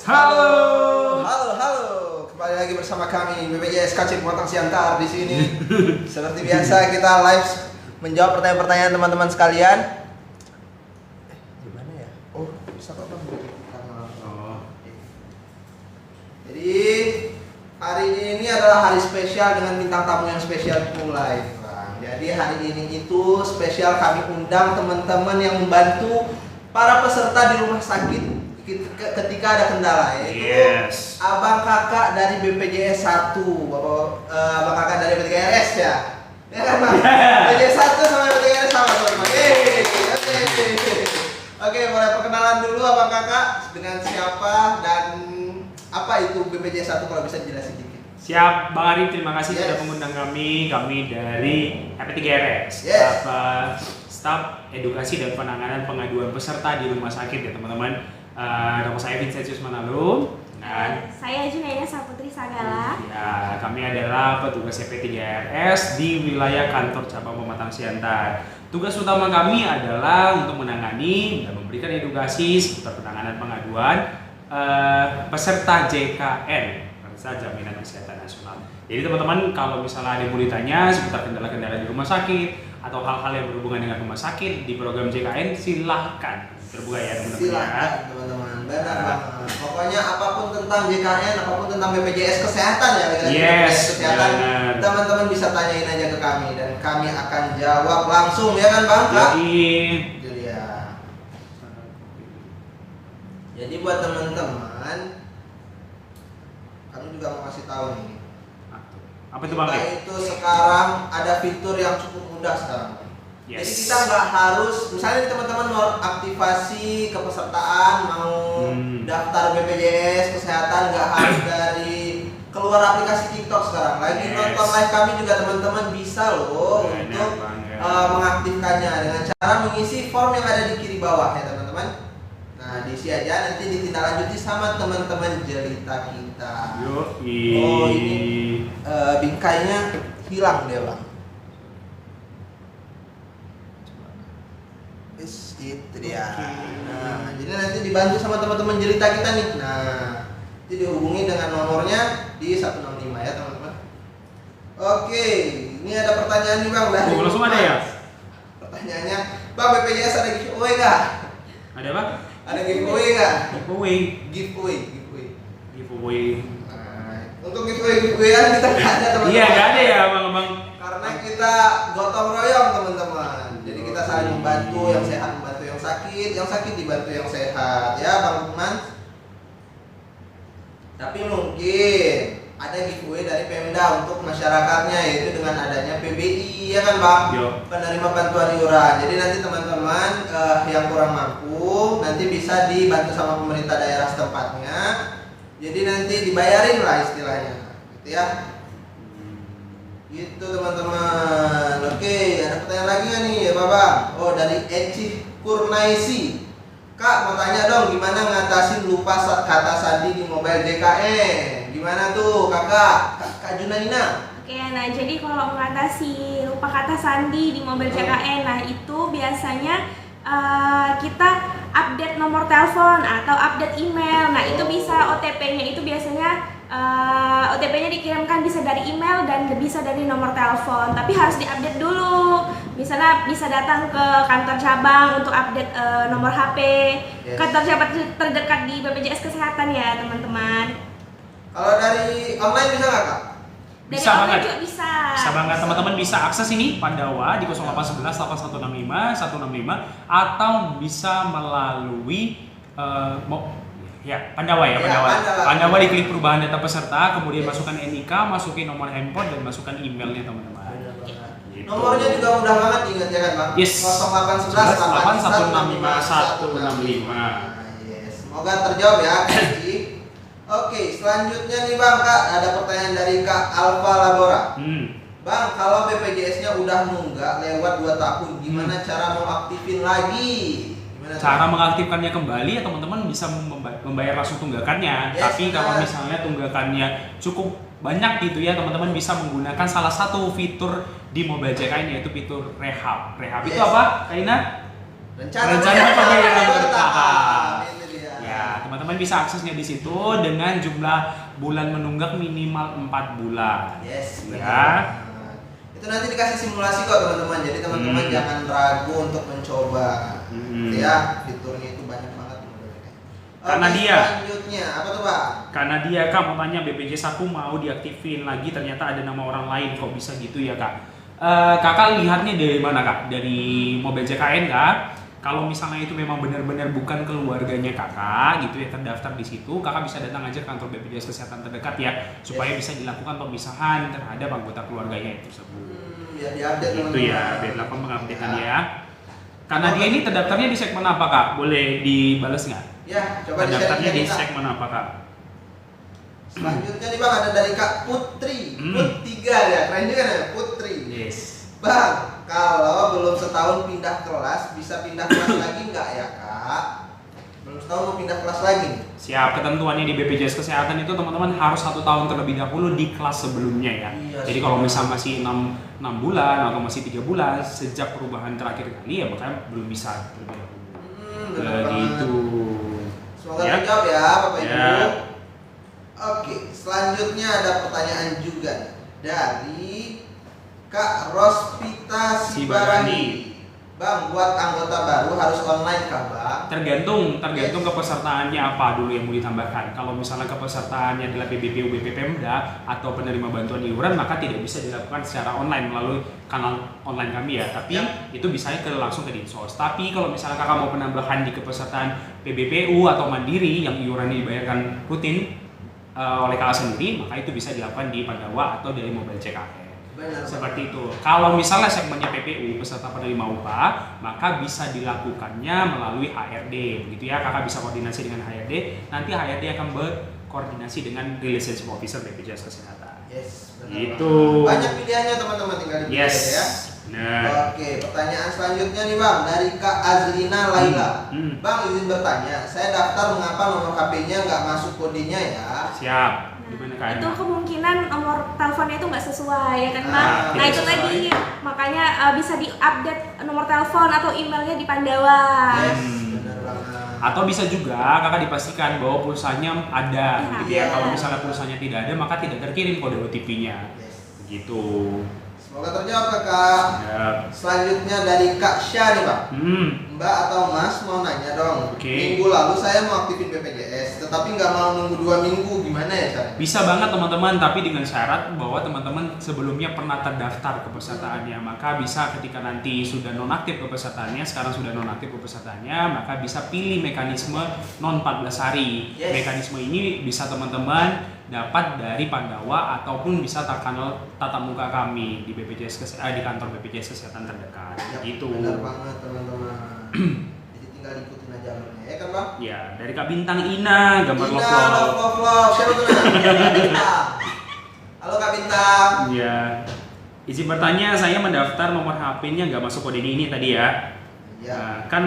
Halo. Halo. Kembali lagi bersama kami BPJS KC Pematang Siantar di sini. Seperti biasa kita live menjawab pertanyaan-pertanyaan teman-teman sekalian. Gimana ya? Oh, bisa kok Bang. Jadi hari ini adalah hari spesial dengan bintang tamu yang spesial pula itu, Bang. Jadi hari ini itu spesial kami undang teman-teman yang membantu para peserta di rumah sakit ketika ada kendala, yaitu abang kakak dari BPJS 1, abang kakak dari BPJS ya kan Bang? BPJS 1 sama BPJS sama teman-teman. Oke, boleh perkenalan dulu abang kakak dengan siapa dan apa itu BPJS 1 kalau bisa dijelasin dikit. Siap, Bang Arif, terima kasih sudah mengundang kami dari HP3RS, staf edukasi dan penanganan pengaduan peserta di rumah sakit ya teman-teman. Nama saya Vincentius Manalum dan saya Junaida Saputri Sagala. Ya, kami adalah petugas HP3RS di wilayah kantor cabang Pematang Siantar. Tugas utama kami adalah untuk menangani dan memberikan edukasi seputar penanganan pengaduan peserta JKN, Jaminan Kesehatan Nasional. Jadi teman-teman kalau misalnya ada yang mau ditanya seputar kendala-kendala di rumah sakit atau hal-hal yang berhubungan dengan rumah sakit di program JKN, silahkan terbuka ya teman-teman. Silahkan teman-teman, benar banget. Pokoknya apapun tentang JKN, apapun tentang BPJS Kesehatan ya, BPJS Kesehatan, teman-teman bisa tanyain aja ke kami dan kami akan jawab langsung ya kan Bang? Itu dia. Jadi buat teman-teman, kami juga mau kasih tahu nih. Apa itu Bang? Kita itu sekarang ada fitur yang cukup mudah sekarang. Yes. Jadi kita nggak harus, misalnya teman-teman mau aktivasi kepesertaan, mau daftar BPJS Kesehatan, nggak harus dari keluar aplikasi TikTok sekarang. Lagi nonton live kami juga teman-teman bisa loh untuk mengaktifkannya dengan cara mengisi form yang ada di kiri bawah ya teman-teman. Nah diisi aja, nanti ditindaklanjuti sama teman-teman jelita kita. Oh ini bingkainya hilang dia Bang. Itu dia. Nah, jadi nanti dibantu sama teman-teman jelita kita nih. Nah, nanti dihubungi dengan nomornya di 165 ya teman-teman. Oke, ini ada pertanyaan nih Bang dari langsung ada ya? Pertanyaannya, Bang BPJS ada giveaway nggak? Ada apa? Ada giveaway nggak? Giveaway. Nah, untuk giveawayan kita nggak ada teman-teman. Iya nggak ada ya Bang. Karena kita gotong royong teman-teman. Jadi kita saling membantu, yang sehat membantu yang sakit dibantu yang sehat ya Bang Lukman. Tapi mungkin ada giveaway dari Pemda untuk masyarakatnya, yaitu dengan adanya PBI ya kan Bang? Penerima bantuan iuran. Jadi nanti teman-teman yang kurang mampu nanti bisa dibantu sama pemerintah daerah setempatnya. Jadi nanti dibayarin lah istilahnya, gitu ya. Gitu teman-teman. Oke, ada pertanyaan lagi nggak nih ya Bapak? Oh dari Eci Kurnaisi. Kak mau tanya dong, gimana ngatasin lupa kata sandi di mobile JKN? Gimana tuh kakak? Kak Junaina? Oke, nah jadi kalau mengatasi lupa kata sandi di mobil JKN, nah itu biasanya kita update nomor telepon atau update email. Nah itu bisa OTP-nya itu biasanya OTP-nya dikirimkan bisa dari email dan bisa dari nomor telepon, tapi harus diupdate dulu. Misalnya bisa datang ke kantor cabang untuk update nomor HP, kantor cabang terdekat di BPJS Kesehatan ya teman-teman. Kalau dari online bisa nggak Kak? Bisa banget. Bisa banget teman-teman, bisa akses ini Pandawa di 0811 8165 165 atau bisa melalui Pandawa ya, Pandawa diklik perubahan data peserta, kemudian masukkan NIK, masukin nomor handphone dan masukkan emailnya teman-teman. Gitu. Nomornya juga mudah banget diingat ya kan Bang? Yes. 0811 8165 165. Yes. Semoga terjawab ya Kak. Oke, selanjutnya nih Bang Kak, ada pertanyaan dari Kak Alfa Labora. Bang, kalau BPJS-nya udah nunggak lewat 2 tahun, gimana cara mau aktifin lagi? Cara mengaktifkannya kembali ya teman-teman bisa membayar langsung tunggakannya. Tapi kalau misalnya tunggakannya cukup banyak gitu ya teman-teman bisa menggunakan salah satu fitur di mobile JKN yaitu fitur rehab. Rehab itu apa, Kak Ina? Rencana pembayaran bertahap. Ya teman-teman teman-teman bisa aksesnya di situ dengan jumlah bulan menunggak minimal 4 bulan. Yes, ya. Itu nanti dikasih simulasi kok teman-teman. Jadi teman-teman jangan ragu untuk mencoba. Ya, fiturnya itu banyak banget. Karena dia selanjutnya apa tuh Pak? Karena dia Kak mau tanya BPJS aku mau diaktifin lagi ternyata ada nama orang lain, kok bisa gitu ya Kak? Kakak lihatnya dari mana Kak? Dari Mobile JKN Kak? Kalau misalnya itu memang benar-benar bukan keluarganya kakak gitu ya terdaftar di situ, kakak bisa datang aja ke kantor BPJS Kesehatan terdekat ya, supaya bisa dilakukan pemisahan terhadap anggota keluarganya tersebut. Biar diupdate itu ya, biar dilakukan pengupdatean ya. Karena dia ini terdaftarnya di segmen apa Kak? Boleh dibales nggak? Ya, coba terdaftarnya di Kak. segmen apa Kak? Selanjutnya nih Bang ada dari Kak Putri. Put3 ya, keren juga ya Putri. Yes. Bang, kalau belum setahun pindah kelas, bisa pindah kelas lagi nggak ya Kak? Belum setahun mau pindah kelas lagi? Siap, ketentuannya di BPJS Kesehatan itu teman-teman harus 1 tahun terlebih dahulu di kelas sebelumnya ya. Iya, jadi kalau misal masih 6 bulan atau masih 3 bulan sejak perubahan terakhir kali ya makanya belum bisa terlebih dahulu. Gitu. Semoga terjawab ya Bapak Ibu. Ya. Oke, selanjutnya ada pertanyaan juga nih dari Kak Rospita Sibarani. Bang, buat anggota baru harus online kah Bang? Tergantung kepesertaannya apa dulu yang mau ditambahkan. Kalau misalnya kepesertaannya adalah PBPU BP Pemda atau penerima bantuan iuran maka tidak bisa dilakukan secara online melalui kanal online kami ya. Tapi itu bisa langsung ke Dinsos. Tapi kalau misalnya kakak mau penambahan di kepesertaan PBPU atau Mandiri yang iuran dibayarkan rutin oleh kakak sendiri, maka itu bisa dilakukan di Pandawa atau dari Mobile JKN. Seperti itu. Kalau misalnya segmennya PPU peserta penerima upah, maka bisa dilakukannya melalui HRD, begitu ya. Kakak bisa koordinasi dengan HRD. Nanti HRD akan berkoordinasi dengan Relationship Officer BPJS Kesehatan. Yes, benar. Itu. Banyak pilihannya teman-teman, tinggal dipilih ya. Nah. Oke, pertanyaan selanjutnya nih Bang dari Kak Azlina Laila. Bang izin bertanya, saya daftar mengapa nomor HP-nya nggak masuk kodenya ya? Siap. Gimana Kak? Itu kemungkinan nomor teleponnya itu nggak sesuai ya kan Bang? Nah itu sesuai. tadi makanya bisa diupdate nomor telepon atau emailnya di Pandawa. Yes, benar banget. Atau bisa juga kakak dipastikan bahwa pulsanya ada, gitu ya. Kalau misalnya pulsanya tidak ada, maka tidak terkirim kode OTP-nya. Yes. Gitu. Semoga terjawab Kakak. Selanjutnya dari Kak Syah nih Bang. Mbak atau Mas mau nanya dong. Minggu lalu saya mau aktifin BPJS, tetapi nggak mau nunggu 2 minggu, gimana ya caranya? Bisa banget teman-teman, tapi dengan syarat bahwa teman-teman sebelumnya pernah terdaftar kepesertaannya. Maka bisa ketika nanti sudah nonaktif kepesertaannya, sekarang sudah nonaktif kepesertaannya, maka bisa pilih mekanisme non 14 hari. Yes. Mekanisme ini bisa teman-teman dapat dari Pandawa ataupun bisa kanal tatap muka kami di di kantor BPJS Kesehatan terdekat. Ya, gitu. benar banget teman-teman. Jadi tinggal ikutin aja alurnya ya kan Bang? Ya, dari Kak Bintang Ina, gambar Ina, love. love. Siapa tuh Bintang? Halo Kak Bintang. Iya. Izin bertanya, saya mendaftar nomor HP-nya nggak masuk kode ini tadi ya. Iya. Nah, kan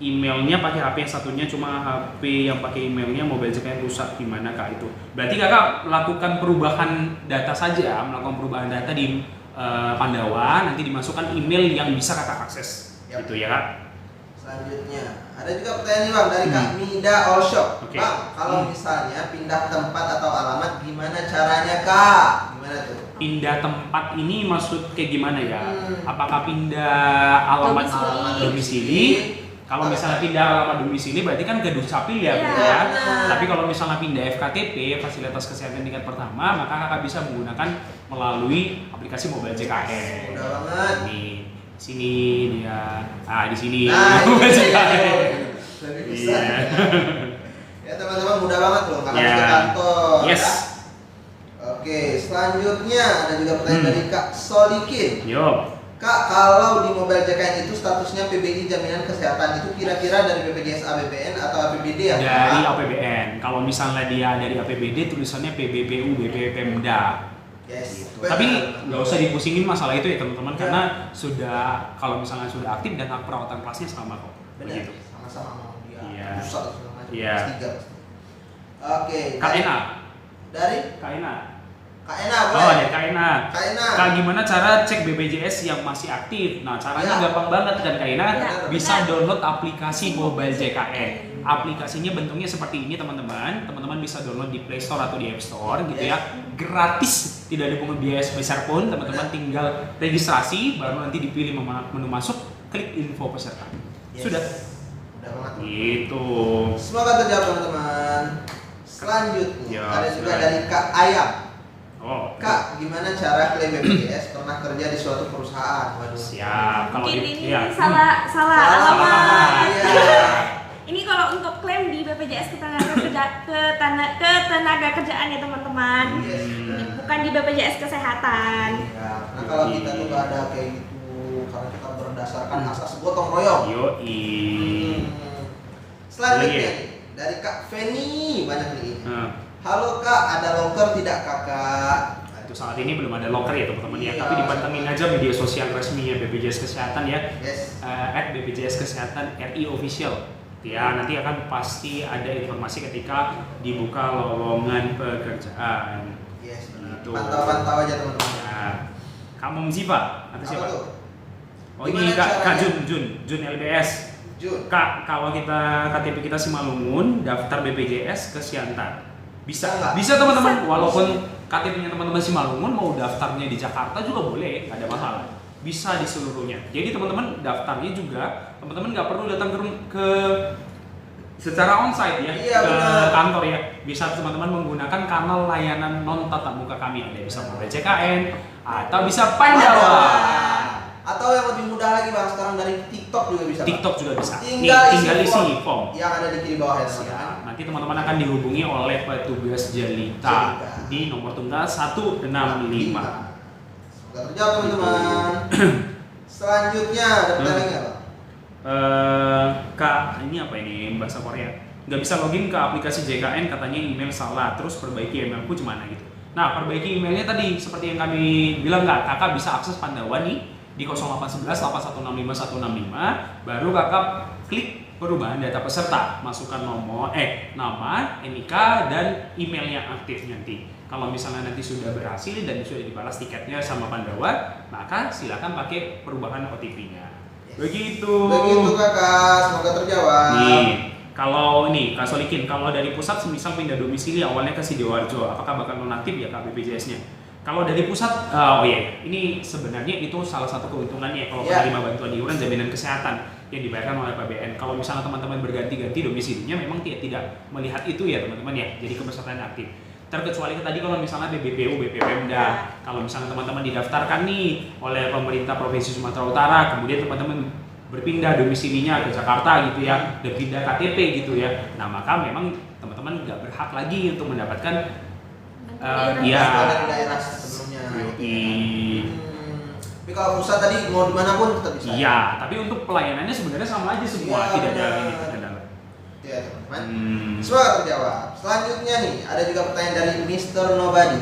emailnya pakai HP yang satunya, cuma HP yang pakai emailnya Mobile JKN rusak, gimana Kak itu? Berarti kakak lakukan perubahan data saja, melakukan perubahan data di Pandawa, nanti dimasukkan email yang bisa kakak akses, gitu ya Kak? Selanjutnya ada juga pertanyaan nih Bang dari Kak Mida All Shop. Okay. Bang, kalau misalnya pindah tempat atau alamat gimana caranya Kak? Gimana tuh? Pindah tempat ini maksud kayak gimana ya? Apakah pindah alamat domisili? Kalau misalnya pindah alamat domisili berarti kan ke Dukcapil ya, gitu ya. Tapi kalau misalnya pindah FKTP, fasilitas kesehatan tingkat pertama, maka kakak bisa menggunakan melalui aplikasi Mobile JKN. Udah banget. Nih, sini dia. Di sini. Nah, Mobile JKN. Lebih bisa. Ya teman-teman mudah banget loh, nggak harus Ya. ke kantor. Yes. Ya. Oke, selanjutnya ada juga pertanyaan dari Kak Solikin. Yo. Kak, kalau di Mobile JKN itu statusnya PBI Jaminan Kesehatan itu kira-kira dari BPJS APBN atau APBD ya? Dari APBN. Kalau misalnya dia dari APBD tulisannya PBPU BP Pemda. Yes. Gitu. Tapi nggak usah dipusingin masalah itu ya teman-teman, karena sudah kalau misalnya sudah aktif dan hak perawatan kelasnya sama kok. Benar. Begitu. Sama-sama mau dia. Iya. Pusat segala macam. Iya. Kelas 3 pasti. Oke. KNA. Dari KNA. KNA Oh boleh. ya KNA. KNA. Kak, gimana cara cek BPJS yang masih aktif? Nah, caranya Ya. gampang banget kan KNA. Ya, Bisa benar. download aplikasi Mobile JKN. Aplikasinya bentuknya seperti ini teman-teman. Teman-teman bisa download di Play Store atau di App Store gitu ya. Gratis, tidak dipungut biaya sebesar pun. Teman-teman tinggal registrasi, baru nanti dipilih menu masuk, klik info peserta. Sudah. Udah banget. Itu. Semoga terjawab teman-teman. Selanjutnya Ya, ada juga silakan. dari Kak Ayam. Oh, Kak, gimana cara klaim BPJS pernah kerja di suatu perusahaan? Waduh. siap. Kalau Mungkin gitu ini ya. salah Salah alamat. Iya. Ini kalau untuk klaim di BPJS ketenaga kerjaan ya teman-teman. Yes. Bukan di BPJS kesehatan. Iya. Nah kalau kita tuh gak ada kayak gitu, karena kita berdasarkan asas gotong royong. Yoi. Selanjutnya Lagi ya? nih, dari Kak Feni banyak nih. Nah, Halo Kak, ada loker tidak Kakak? itu saat ini belum ada loker ya teman-teman ya. Iya. Tapi dipantengin aja media sosial resminya BPJS Kesehatan ya. Yes. @BPJS Kesehatan RI Official. Ya, nanti akan pasti ada informasi ketika dibuka lowongan pekerjaan. Yes. Gitu. Pantau-pantau aja teman-teman. Nah, Kak Momziva atau Apa siapa? tuh? Oh ini Gimana Kak caranya? Jun LBS. Jun. Kak, kalau kita KTP kita Simalungun, daftar BPJS ke Siantar. Bisa Nggak? Bisa teman-teman, Bisa. walaupun KTP-nya teman-teman Simalungun mau daftarnya di Jakarta juga boleh, nggak ada masalah. Bisa di seluruhnya. Jadi teman-teman daftarnya juga, teman-teman nggak perlu datang ke secara onsite ya, Iya, ke benar. kantor ya. Bisa teman-teman menggunakan kanal layanan non tatap muka kami, ada bisa Mobile JKN atau bisa Pandawa. Atau yang lebih mudah lagi Bang, sekarang dari TikTok juga bisa. Bang. TikTok juga bisa. Tinggal Tinggal isi form. yang ada di kiri bawah ya teman-teman. Siap. Nanti teman-teman akan dihubungi oleh petugas Jelita di nomor tunggal 165. Semoga terjawab teman-teman. Selanjutnya ada pertanyaan nggak Bang? Kak, ini apa ini bahasa Korea? Nggak bisa login ke aplikasi JKN, katanya email salah, terus perbaiki emailku gimana gitu. Nah, perbaiki emailnya tadi seperti yang kami bilang nggak, kakak bisa akses Pandawa nih di 0811 8165 165, baru kakak klik perubahan data peserta, masukkan nama, NIK dan email yang aktif nanti. Kalau misalnya nanti sudah berhasil dan sudah dibalas tiketnya sama Pandawa, maka silakan pakai perubahan OTP-nya. Begitu. Begitu Kakak, semoga terjawab. Nih, kalau ini Kak Solikin, kalau dari pusat semisal pindah domisili awalnya ke Sidoarjo, apakah bakal nonaktif ya Kak BPJS-nya? Kalau dari pusat, ini sebenarnya itu salah satu keuntungannya kalau penerima bantuan iuran jaminan kesehatan yang dibayarkan oleh APBN. Kalau misalnya teman-teman berganti-ganti domisilinya, memang tidak melihat itu ya teman-teman ya, jadi kepesertaan aktif. Terkecuali tadi kalau misalnya BPPU, BPPMDA, kalau misalnya teman-teman didaftarkan nih oleh pemerintah Provinsi Sumatera Utara, kemudian teman-teman berpindah domisilinya ke Jakarta gitu ya, dan pindah KTP gitu ya, nah maka memang teman-teman nggak berhak lagi untuk mendapatkan Iya. Dari daerah sebelumnya. Tapi kalau pusat tadi mau dimanapun tetap bisa. Iya, tapi untuk pelayanannya sebenarnya sama aja semua, Iya, tidak ada benar. ini kendala. Ya teman-teman. Semoga terjawab. Selanjutnya nih ada juga pertanyaan dari Mr. Nobody.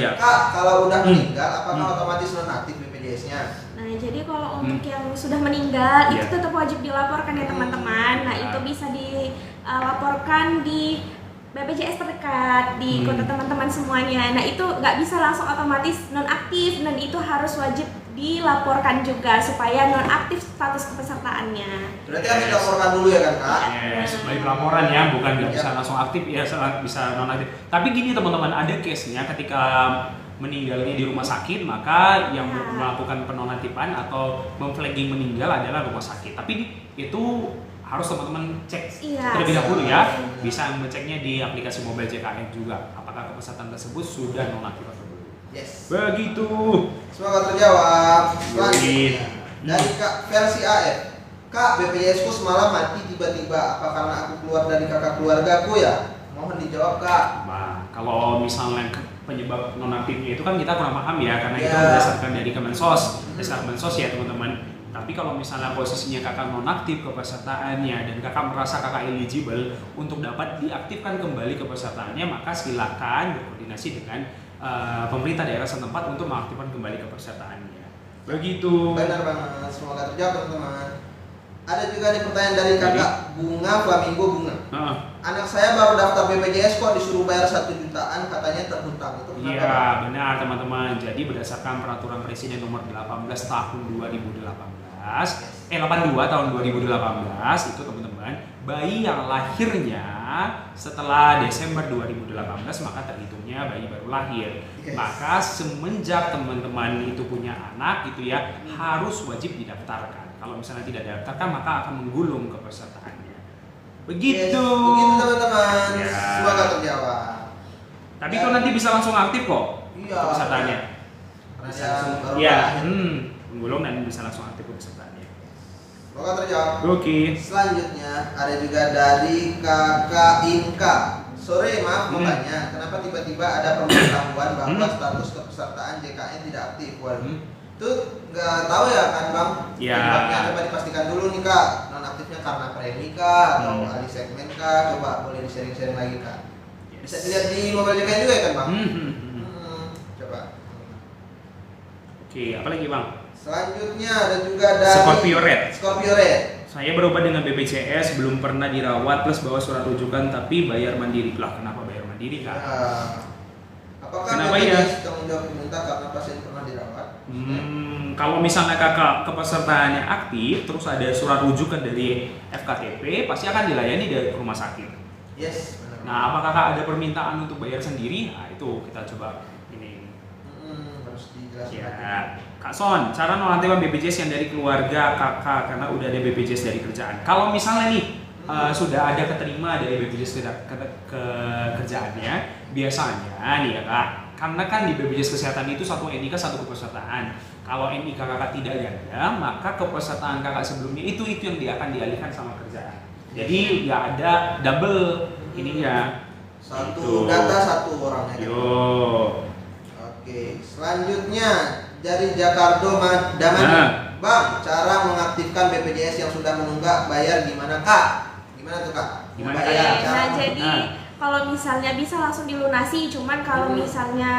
Iya. Kak, kalau udah meninggal apakah otomatis nonaktif BPJS-nya? Nah, jadi kalau untuk yang sudah meninggal itu Iya. tetap wajib dilaporkan ya teman-teman. Nah, itu bisa dilaporkan di BPJS terdekat di kota teman-teman semuanya. Nah, itu nggak bisa langsung otomatis nonaktif dan itu harus wajib dilaporkan juga supaya nonaktif status kepesertaannya. Berarti harus dilaporkan dulu ya kan Kak? Yes, baik laporan ya, bukan nggak bisa langsung aktif ya, bisa nonaktif. Tapi gini teman-teman, ada case-nya ketika meninggalnya di rumah sakit, maka yang melakukan penonaktifan atau memflagging meninggal adalah rumah sakit. Tapi itu harus teman-teman cek terlebih dahulu ya. Bisa mengeceknya di aplikasi Mobile JKN juga. Apakah kepesertaan tersebut sudah nonaktif atau belum? Yes. Begitu. Semoga terjawab. Selanjutnya dari Kak versi AF. Kak, BPJS ku semalam mati tiba-tiba. Apa karena aku keluar dari kakak keluargaku ya? Mohon dijawab Kak. Nah, kalau misalnya penyebab nonaktifnya itu kan kita kurang paham ya, karena itu berdasarkan dari Kemensos, SK Kemensos ya teman-teman. Tapi kalau misalnya posisinya kakak nonaktif kepesertaannya dan kakak merasa kakak eligible untuk dapat diaktifkan kembali kepesertaannya, maka silakan berkoordinasi dengan pemerintah daerah setempat untuk mengaktifkan kembali kepesertaannya. Begitu. Benar banget. Semoga terjawab teman-teman. Ada juga nih pertanyaan dari kakak Bunga Flamingo Bunga. Anak saya baru daftar BPJS kok disuruh bayar 1 jutaan, katanya terhutang. Itu kenapa? Iya, benar teman-teman. Jadi berdasarkan peraturan Presiden nomor 18 tahun 2018. 82 tahun 2018 itu teman-teman, bayi yang lahirnya setelah Desember 2018 maka terhitungnya bayi baru lahir. Yes. Maka semenjak teman-teman itu punya anak gitu ya, harus wajib didaftarkan. Kalau misalnya tidak didaftarkan maka akan menggulung kepesertaannya. Begitu. Yes, begitu teman-teman. Ya. Semoga terjawab. Tapi kok nanti bisa langsung aktif kok Iya. kepesertaannya. Karena dia baru Iya, lahir. menggulung dan bisa langsung aktif kepesertaannya. Semoga terjawab. Oke. Selanjutnya ada juga dari Kakak Inka. Sore, maaf mau tanya, kenapa tiba-tiba ada pemberitahuan bahwa status kepesertaan JKN tidak aktif? Waduh, itu nggak tahu ya kan Bang? Ya. Penyebabnya coba dipastikan dulu nih Kak, nonaktifnya karena premi kah atau alih segmen kah? Coba boleh di-sharing-sharing lagi Kak. Bisa dilihat di mobile JKN juga ya kan Bang? Coba. Oke, apa lagi Bang? Selanjutnya ada juga dari Scorpio Red. Scorpio Red. Saya berobat dengan BPJS, belum pernah dirawat plus bawa surat rujukan tapi bayar mandiri. Lah kenapa bayar mandiri Kak? Apakah Kenapa BPJS tanggung jawab pemerintah karena pasien pernah dirawat? Kalau misalnya kakak kepesertaannya aktif, terus ada surat rujukan dari FKTP, pasti akan dilayani dari rumah sakit. Yes, benar. Nah, apakah kakak ada permintaan untuk bayar sendiri? Nah, itu kita coba ini. Harus dijelaskan. Ya, Kak Son, cara nonaktifkan BPJS yang dari keluarga kakak karena udah ada BPJS dari kerjaan. Kalau misalnya nih sudah ada keterima dari BPJS ke kerjaannya, biasanya nih ya Kak, karena kan di BPJS Kesehatan itu satu NIK satu kepesertaan. Kalau NIK kakak tidak ada, maka kepesertaan kakak sebelumnya itu yang dia akan dialihkan sama kerjaan. Jadi nggak ada double ininya. Satu Gitu. data satu orangnya. Yo. Oke, selanjutnya dari Jakarta Damani. Nah. Bang, cara mengaktifkan BPJS yang sudah menunggak bayar gimana Kak? Gimana tuh Kak? Gimana, Oke, Kak? Bayar, nah cara- jadi kalau misalnya bisa langsung dilunasi, cuman kalau misalnya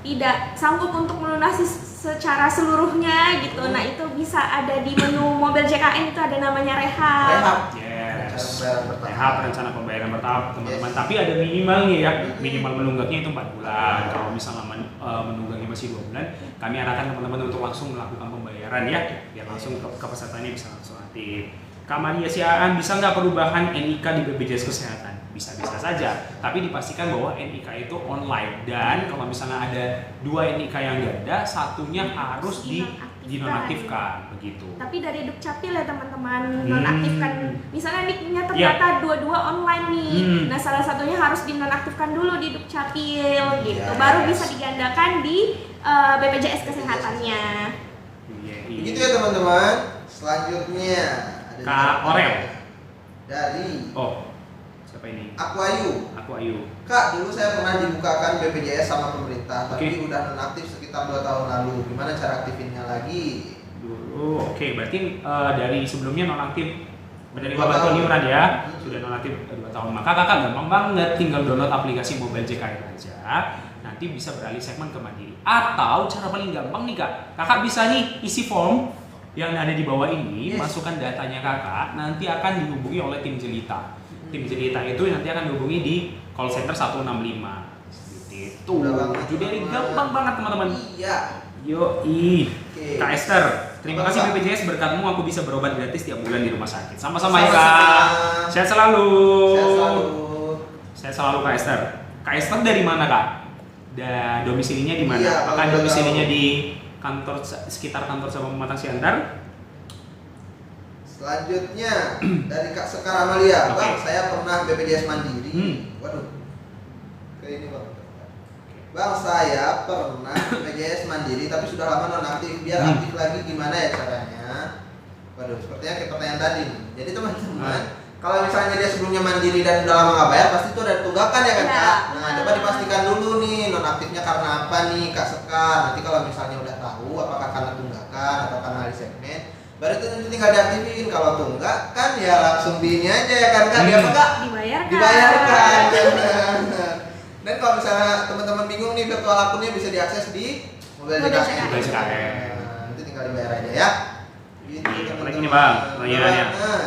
tidak sanggup untuk melunasi secara seluruhnya gitu, nah itu bisa ada di menu mobil JKN itu ada namanya rehab. Rehab. Yes. Rencana pembayaran bertahap. Rehab rencana pembayaran bertahap teman-teman. Yes. Tapi ada minimalnya ya. Minimal menunggaknya itu 4 bulan. Kalau misalnya menunggaknya masih 2 bulan, kami arahkan teman-teman untuk langsung melakukan pembayaran ya. Biar langsung kepesertaannya bisa langsung aktif. Kak Maria Siaan, bisa nggak perubahan NIK di BPJS Kesehatan? Bisa-bisa saja, tapi dipastikan bahwa NIK itu online. Dan kalau misalnya ada 2 NIK yang ganda, satunya harus dinonaktifkan begitu. Tapi dari Dukcapil ya teman-teman, nonaktifkan. Misalnya NIK-nya ternyata dua-dua online nih. Nah, salah satunya harus dinonaktifkan dulu di Dukcapil gitu. Yes. Baru bisa digandakan di BPJS Kesehatannya. Begitu ya teman-teman. Selanjutnya ada Kak juga Orel. dari Siapa ini? Aku Ayu. Aku Ayu. Kak, dulu saya pernah dibukakan BPJS sama pemerintah, tapi Oke. udah nonaktif sekitar 2 tahun lalu. Gimana cara aktifinnya lagi? Dulu, oke, berarti dari sebelumnya nonaktif menerima 2 bantuan tahun. iuran ya, sudah nonaktif 2 tahun. Maka kakak gampang banget, tinggal download aplikasi mobile JKN aja. Nanti bisa beralih segmen ke Mandiri. Atau cara paling gampang nih kak, kakak bisa nih isi form yang ada di bawah ini, Yes. masukkan datanya kakak, nanti akan dihubungi oleh tim Jelita. Tim Jelita itu nanti akan dihubungi di call center 165. Seperti itu. Udah banget, Jadi teman-teman. gampang banget teman-teman. Iya. Yoi. Oke. Kak Esther, terima Apa, kasih Kak? BPJS, berkatmu aku bisa berobat gratis tiap bulan di rumah sakit. Sama-sama ya Sama-sama. Kak. Sehat selalu. Sehat selalu. Sehat selalu Kak Esther. Kak Esther dari mana Kak? Domisilinya di mana? Iya, Apakah kalau domisilinya tahu. di kantor sekitar kantor Sabang Pematang Siantar? Selanjutnya dari Kak Sekar Amalia. Oke. Bang, saya pernah BPJS Mandiri. Waduh. Kayak ini Bang. Bang, saya pernah BPJS Mandiri tapi sudah lama nonaktif. Biar aktif lagi gimana ya caranya? Waduh, sepertinya kayak pertanyaan tadi nih. Jadi teman-teman, kalau misalnya dia sebelumnya mandiri dan udah lama nggak bayar, pasti itu ada tunggakan ya kan Ya. Kak? Nah, coba dipastikan dulu nih nonaktifnya karena apa nih Kak Sekar. Nanti kalau misalnya udah tahu apakah karena tunggakan atau karena alih segmen, baru itu nanti tinggal diaktifin. Kalau tunggak kan ya langsung di ini aja ya kan Kak? Dia apa Kak? Dibayarkan. Dibayarkan. Dan kalau misalnya teman-teman bingung nih virtual akunnya bisa diakses di mobile Mobile JKN. JKN. Mobile JKN. Nah, nanti tinggal dibayar aja ya. Gitu, Iya, teman-teman. apalagi nih, Bang, pertanyaannya. Nah.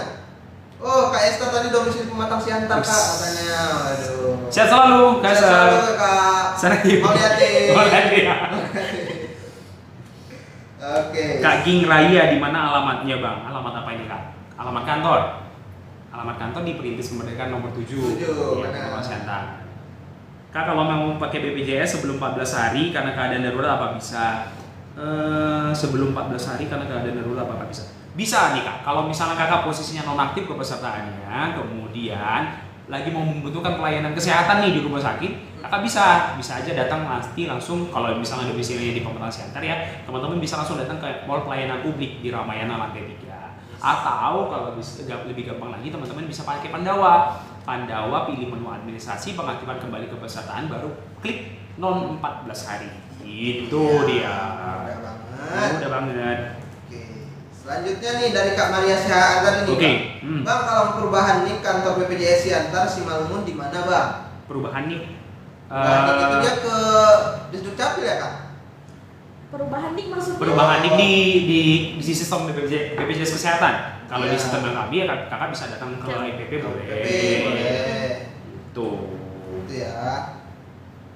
Oh, Kak Esther tadi domisili Pematang Siantar Kak katanya. Waduh. Sehat selalu Kak Sehat Esther. selalu Kak. Serius. Mau liatin. Mau liatin ya. Oke, Oke. Kak Ging Raya, di mana alamatnya bang? Alamat apa ini kak? Alamat kantor. Alamat kantor di Perintis Kemerdekaan nomor 7. 7, Iya, benar. Siantar. Kak, kalau mau pakai BPJS sebelum 14 hari karena keadaan darurat apa bisa? Sebelum 14 hari karena keadaan darurat apa bisa? Bisa nih kak. Kalau misalnya kakak posisinya nonaktif kepesertaannya, kemudian lagi mau membutuhkan pelayanan kesehatan nih di rumah sakit, kakak bisa aja datang nanti langsung. Kalau misalnya domisilinya di Pematang Siantar ya, teman-teman bisa langsung datang ke Mall Pelayanan Publik di Ramayana lantai 3. Atau kalau lebih gampang lagi, teman-teman bisa pakai Pandawa. Pandawa, pilih menu administrasi, pengaktifan kembali kepesertaan, baru klik non 14 hari. Itu dia. Mudah banget. Udah banget. Oke. Selanjutnya nih dari Kak Maria Siantar ini. Oke. Bang, kalau perubahan nih kantor BPJS Siantar Simalungun di mana bang? Perubahan nih. Perubahan itu dia ke Disdukcapil ya kak? Perubahan dik maksudnya? Perubahan di sistem BPJS Kesehatan. Kalau di sistem kami ya kakak bisa datang ke IPP boleh. boleh. Tuh. Itu ya.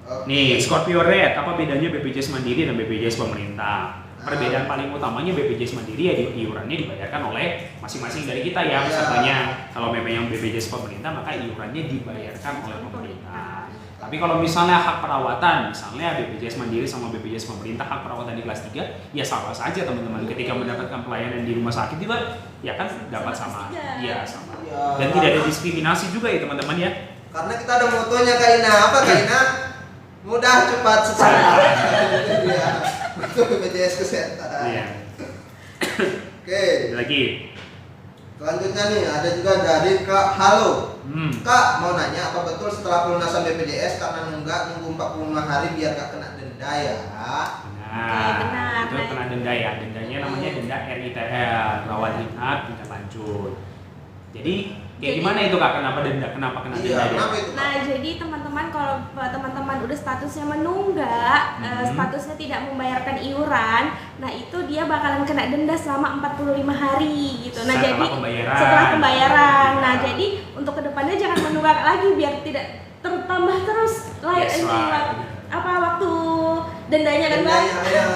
Oke. Nih, Scorpio Red, apa bedanya BPJS Mandiri dan BPJS pemerintah? Perbedaan paling utamanya BPJS Mandiri ya iurannya dibayarkan oleh masing-masing dari kita ya pesertanya. Kalau memang yang BPJS pemerintah maka iurannya dibayarkan oleh pemerintah. Tapi kalau misalnya hak perawatan, misalnya BPJS Mandiri sama BPJS pemerintah hak perawatan di kelas 3, ya sama saja teman-teman. Ketika mendapatkan pelayanan di rumah sakit juga, ya kan dapat sama. Iya, sama. Dan tidak ada diskriminasi juga ya teman-teman ya. Karena kita ada motonya Kak Ina, apa Kak Ina? Mudah, cepat, secara. Iya. Itu BPJS Kesehatan. Iya. Oke. Ada lagi. Selanjutnya nih ada juga dari Kak Halo. Kak, mau nanya apa betul setelah pelunasan BPJS karena nunggu 45 hari biar gak kena denda ya? Nah, benar. itu kena denda ya. Dendanya namanya denda RITL, rawat inap tindak lanjut. Jadi kayak gimana itu kak? Kenapa denda? Kenapa kena denda? Iya, kenapa itu Kak? Nah, jadi teman-teman kalau teman-teman udah statusnya menunggak, statusnya tidak membayarkan iuran, nah itu dia bakalan kena denda selama 45 hari gitu. Nah, Setelah jadi pembayaran. setelah pembayaran. Nah, jadi untuk kedepannya jangan menunggak lagi biar tidak tertambah terus Yes, right. waktu dendanya kan bang? Dendanya, ya.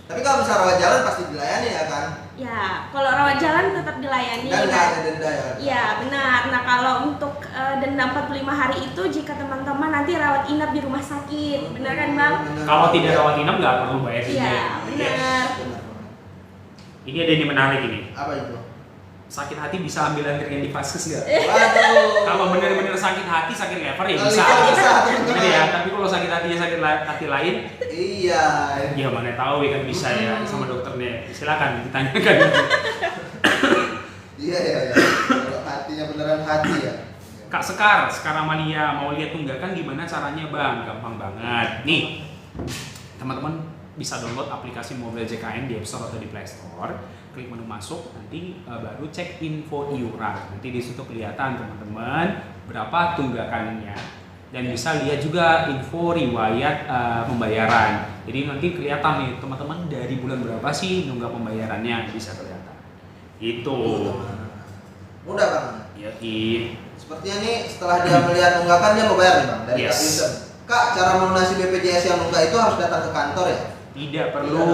Tapi kalau misalnya rawat jalan pasti dilayani ya kan? Ya, kalau rawat jalan tetap dilayani. Dan nggak ada denda ya? Iya benar. Nah kalau untuk denda 45 hari itu jika teman-teman nanti rawat inap di rumah sakit, benar kan bang? Benar. Kalau tidak rawat inap nggak perlu bayar denda. Iya Yes. benar. Benar banget. Ini ada yang menarik ini. Apa itu? Sakit hati bisa ambil antrian di vaskes nggak? Waduh. Kalau benar-benar sakit hati, sakit lever ya Kalau bisa. liver bisa, Bener ya. Tapi kalau sakit hatinya sakit hati lain, Iya. ya mana tahu ya kan bisa ya sama dokternya. Silakan ditanyakan. Iya ya. Kalau hatinya beneran hati ya. Kak Sekar Amalia mau lihat tunggakan gimana caranya bang? Gampang banget. Nih, teman-teman bisa download aplikasi Mobile JKN di App Store atau di Play Store. Klik menu masuk, nanti baru cek info iuran. Nanti di situ kelihatan teman-teman berapa tunggakannya. Dan bisa lihat juga info riwayat pembayaran. Jadi nanti kelihatan nih teman-teman dari bulan berapa sih nunggak pembayarannya bisa kelihatan. Itu. Mudah banget. Ya, Sepertinya nih setelah dia melihat tunggakan dia mau bayar nih bang dari Yes. Kak Yusuf. Kak, cara melunasi BPJS yang nunggak itu harus datang ke kantor ya? Tidak perlu,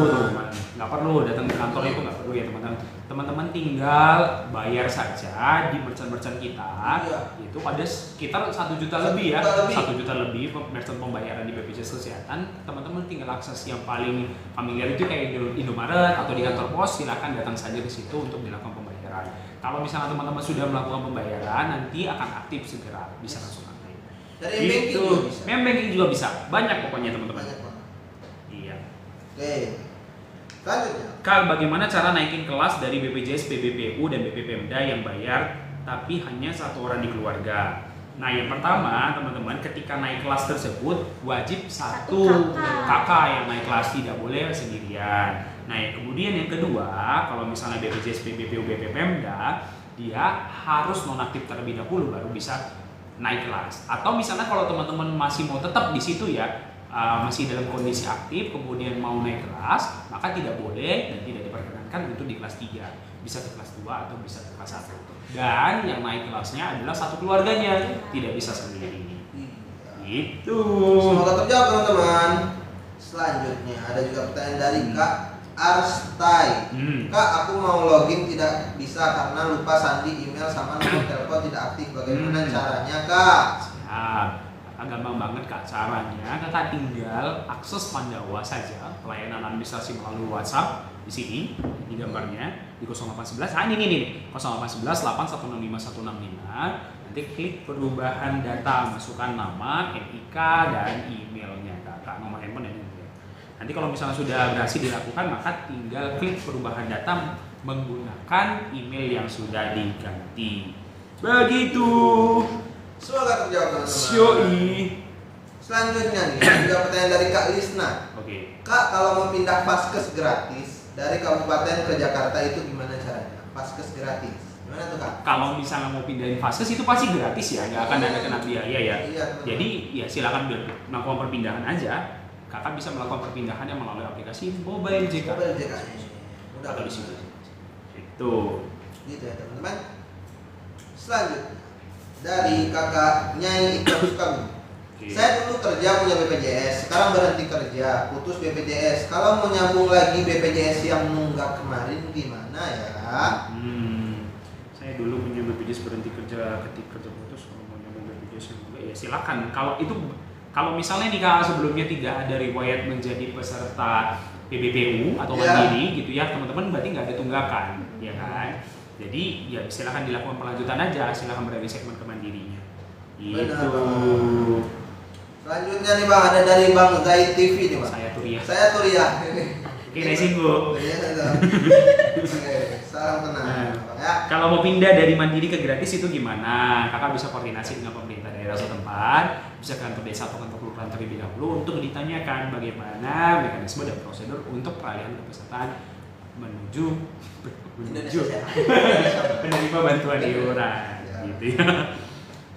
teman. Nggak perlu datang ke kantor itu nggak perlu ya teman-teman. Teman-teman tinggal bayar saja di merchant-merchant kita. Iya. Itu pada sekitar 1 juta lebih ya. 1 juta lebih merchant pembayaran di BPJS Kesehatan. Teman-teman tinggal akses yang paling familiar itu kayak di Indomaret atau di kantor pos. Silakan datang saja ke situ untuk dilakukan pembayaran. Kalau misalnya teman-teman sudah melakukan pembayaran, nanti akan aktif segera, bisa langsung aktif. Dari banking juga bisa. Banking juga bisa. Banyak pokoknya teman-teman. Banyak banget. Iya. Oke. Selanjutnya. Kak, bagaimana cara naikin kelas dari BPJS, PBPU, dan BPPMDA yang bayar tapi hanya satu orang di keluarga? Nah, yang pertama, teman-teman, ketika naik kelas tersebut wajib satu kakak yang naik kelas, tidak boleh sendirian. Nah, yang kemudian yang kedua, kalau misalnya BPJS, PBPU, BPPMDA, dia harus nonaktif terlebih dahulu baru bisa naik kelas. Atau misalnya kalau teman-teman masih mau tetap di situ ya, masih dalam kondisi aktif, kemudian mau naik kelas, maka tidak boleh dan tidak diperkenankan untuk di kelas 3. Bisa ke kelas 2 atau bisa ke kelas 1. Dan yang naik kelasnya adalah satu keluarganya, tidak bisa sendiri. Itu. Semoga terjawab teman-teman. Selanjutnya ada juga pertanyaan dari Kak Arstai. Kak, aku mau login tidak bisa karena lupa sandi email sama nomor telepon tidak aktif. Bagaimana caranya, Kak? Siap. Gampang banget Kak caranya. Kakak tinggal akses Pandawa saja, pelayanan administrasi melalui WhatsApp di sini di gambarnya di 0811. Nah ini nih 0811 8165165. Nanti klik perubahan data, masukkan nama, NIK dan emailnya Kakak, nomor handphone dan email. Nanti kalau misalnya sudah berhasil dilakukan, maka tinggal klik perubahan data menggunakan email yang sudah diganti. Begitu. Semoga terjawab teman-teman. Syoi. Selanjutnya nih, ada juga pertanyaan dari Kak Lisna. Oke. Kak, kalau mau pindah Vaskes gratis dari kabupaten ke Jakarta itu gimana caranya? Vaskes gratis. Gimana tuh, Kak? Kalau misalnya mau pindahin Vaskes itu pasti gratis ya, nggak akan ada kena biaya ya. Iya, betul. Jadi ya silakan melakukan perpindahan aja. Kakak bisa melakukan perpindahan yang melalui aplikasi Mobile JK. Mobile JK. Udah Atau di situ. Itu. Gitu ya, teman-teman. Selanjutnya dari Kakak Nyai Iqbal Sukabumi. Oke. Saya dulu kerja punya BPJS, sekarang berhenti kerja, putus BPJS. Kalau mau nyambung lagi BPJS yang nunggak kemarin gimana ya? Saya dulu punya BPJS berhenti kerja ketika kerja putus. Kalau mau nyambung BPJS yang enggak ya silakan. Kalau misalnya nih Kak sebelumnya tidak ada riwayat menjadi peserta PBPU atau mandiri gitu ya teman-teman, berarti nggak ada tunggakan ya kan. Jadi ya silakan dilakukan pelanjutan aja, silakan beralih segmen ke mandirinya. Itu. Selanjutnya nih Bang, ada dari Bang Zaid TV nih Bang. Saya Turia. Oke, resiko. Oke, salam kenal. Ya. Kalau mau pindah dari mandiri ke gratis itu gimana? Kakak bisa koordinasi dengan pemerintah daerah setempat, bisa kantor desa atau kantor kelurahan terlebih dahulu untuk ditanyakan bagaimana mekanisme dan prosedur untuk peralihan kepesertaan menuju penerima bantuan iuran gitu ya.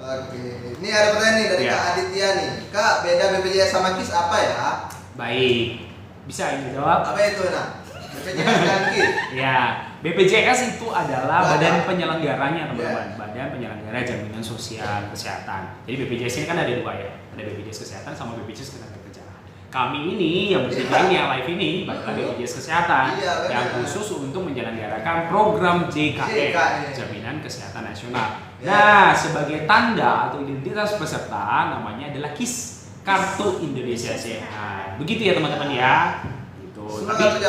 Oke, ini ada pertanyaan nih dari Kak Aditya nih. Kak, beda BPJS sama KIS apa ya? Baik, bisa ini jawab? Apa itu nah? BPJS dan KIS? Ya, BPJS itu adalah badan penyelenggaranya teman-teman, badan penyelenggara jaminan sosial kesehatan. Jadi BPJS ini kan ada dua ya, ada BPJS kesehatan sama BPJS ketenagakerjaan. Kami ini yang bertiga ini yang live ini adalah BPJS kesehatan yang khusus untuk menyelenggarakan program JKN, Jaminan Kesehatan Nasional. Nah, sebagai tanda atau identitas peserta namanya adalah KIS, Kartu Indonesia Sehat. Begitu ya teman-teman ya. Gitu. Tapi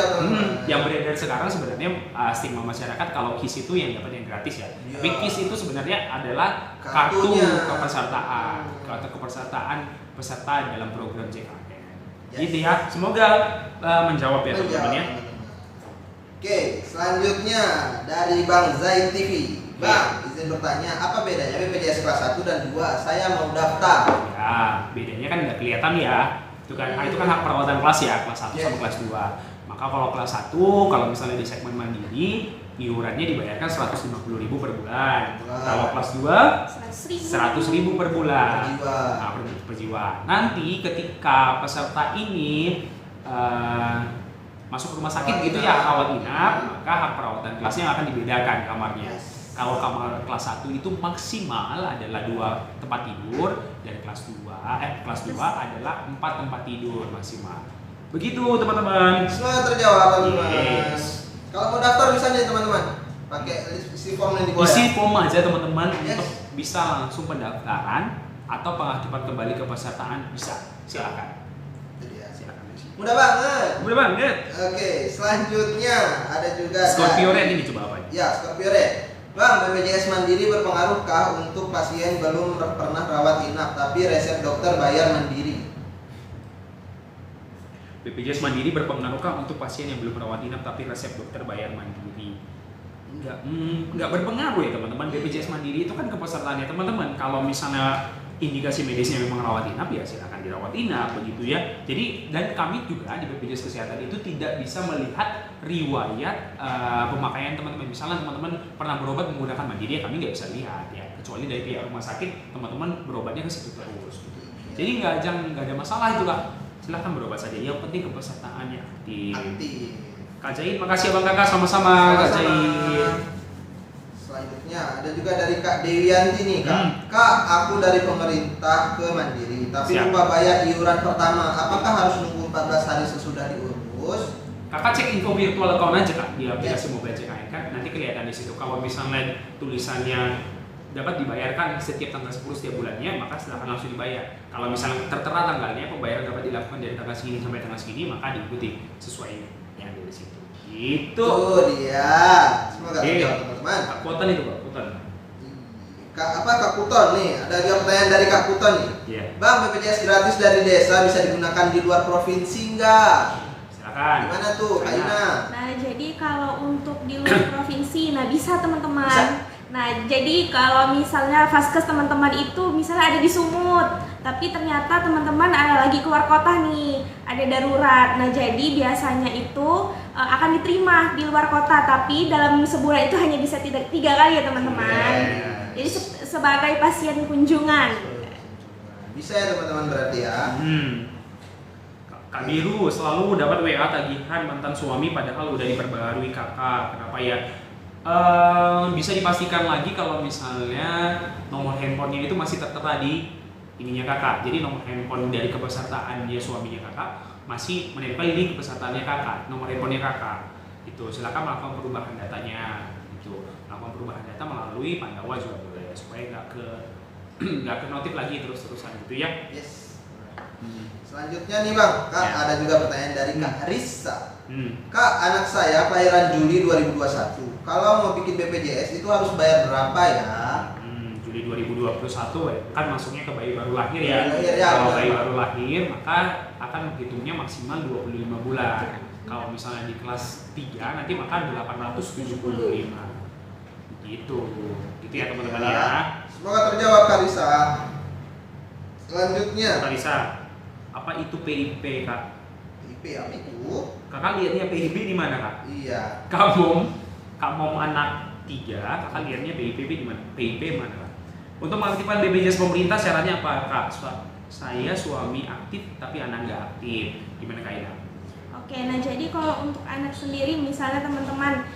yang beredar sekarang sebenarnya stigma masyarakat kalau KIS itu yang dapat yang gratis ya. Tapi KIS itu sebenarnya adalah kartu kepesertaan, kartu kepesertaan peserta dalam program JKN. Gitu ya. Semoga menjawab ya teman-teman ya. Oke, selanjutnya dari Bang Zaid TV. Bang, izin bertanya, apa bedanya BPJS kelas 1 dan 2? Saya mau daftar. Ya, bedanya kan nggak kelihatan ya. Itu kan hak perawatan kelas ya, kelas 1 sama kelas 2. Maka kalau kelas 1, kalau misalnya di segmen mandiri, iurannya dibayarkan 150.000 per bulan. Kalau kelas 2, 100.000 per bulan. Per jiwa. Nanti ketika peserta ini masuk rumah sakit gitu ya, rawat inap, maka hak perawatan kelasnya akan dibedakan kamarnya. Kalau kamar kelas 1 itu maksimal adalah 2 tempat tidur, dan kelas 2 adalah 4 tempat tidur maksimal. Begitu teman-teman. Semua terjawab teman-teman. Yes. Kalau mau daftar bisa nih teman-teman. Pakai isi form yang di bawah. Isi form aja teman-teman untuk bisa langsung pendaftaran atau pengaktifan kembali kepesertaan bisa. Silakan. Silakan. Mudah banget. Mudah banget. Oke, selanjutnya ada juga Scorpio Red ini coba apa? Ya, Scorpio Red. Bang, BPJS Mandiri berpengaruhkah untuk pasien belum pernah rawat inap tapi resep dokter bayar mandiri? BPJS Mandiri berpengaruhkah untuk pasien yang belum rawat inap tapi resep dokter bayar mandiri? Enggak berpengaruh ya teman-teman. BPJS Mandiri itu kan kepesertaannya teman-teman. Kalau misalnya indikasi medisnya memang rawat inap ya silakan dirawat inap begitu ya. Jadi dan kami juga di BPJS Kesehatan itu tidak bisa melihat riwayat pemakaian teman-teman. Misalnya teman-teman pernah berobat menggunakan mandiri ya kami nggak bisa lihat ya. Kecuali dari pihak rumah sakit teman-teman berobatnya ke situ terus. Gitu. Jadi nggak ada masalah itu Kak. Silahkan berobat saja. Yang penting kepesertaannya aktif. Kak Jain, makasih ya Bang Kakak sama-sama Kak Jain. Selanjutnya ada juga dari Kak Dewianti nih Kak. Kak, aku dari pemerintah ke Mandiri, tapi Siap. lupa bayar iuran pertama. Apakah harus nunggu 14 hari sesudah diurus? Kakak cek info virtual account aja Kak di aplikasi Mobile JKN kan, nanti kelihatan di situ. Kalau misalnya tulisannya dapat dibayarkan setiap tanggal 10 setiap bulannya, maka silakan langsung dibayar. Kalau misalnya tertera tanggalnya pembayaran dapat dilakukan dari tanggal segini sampai tanggal segini, maka diikuti sesuai yang ada di situ. Gitu. Itu dia. Semoga terjawab teman-teman. Kak Kuotan itu Kak Kuotan. Kak Kuton nih, ada juga pertanyaan dari Kak Kuton nih. Iya. Bang, BPJS gratis dari desa bisa digunakan di luar provinsi enggak? Silakan. Gimana tuh, Kak Ina? Nah, jadi kalau untuk di luar provinsi, nah bisa teman-teman. Bisa. Nah, jadi kalau misalnya vaskes teman-teman itu misalnya ada di Sumut, tapi ternyata teman-teman ada lagi keluar kota nih, ada darurat. Nah, jadi biasanya itu akan diterima di luar kota, tapi dalam sebulan itu hanya bisa 3 kali ya teman-teman. Jadi sebagai pasien kunjungan. Bisa ya teman-teman berarti ya. Kak Biru selalu dapat WA tagihan mantan suami padahal udah diperbaharui kakak. Kenapa ya? Bisa dipastikan lagi kalau misalnya nomor handphonenya itu masih tertera di ininya kakak. Jadi nomor handphone dari kepesertaan dia suaminya kakak masih menempel di kepesertaannya kakak, nomor handphonenya kakak. Itu silakan melakukan perubahan datanya. Itu melakukan perubahan data melalui Pandawa juga boleh supaya nggak ke notif lagi terus-terusan gitu ya. Yes. Selanjutnya nih Bang, Kak, Ya. ada juga pertanyaan dari Kak Risa. Kak, anak saya kelahiran Juli 2021. Kalau mau bikin BPJS itu harus bayar berapa ya? Juli 2021 ya, kan masuknya ke bayi baru lahir ya. Bayi lahir ya, Kalau benar. bayi baru lahir maka akan menghitungnya maksimal 25 bulan. Kalau misalnya di kelas 3 nanti maka 875. Gitu. Gitu ya teman-teman ya. Semoga terjawab Kak Risa. Selanjutnya, Kak Lisa, apa itu PIP Kak? IP apa itu? Kakak lihatnya PIP di mana Kak? Iya. Kak Mom anak 3, kakak lihatnya PIP di mana? PIP mana Kak? Untuk mengaktifkan BPJS pemerintah syaratnya apa Kak? Saya suami aktif tapi anak nggak aktif. Gimana Kak Ina? Oke, nah jadi kalau untuk anak sendiri misalnya teman-teman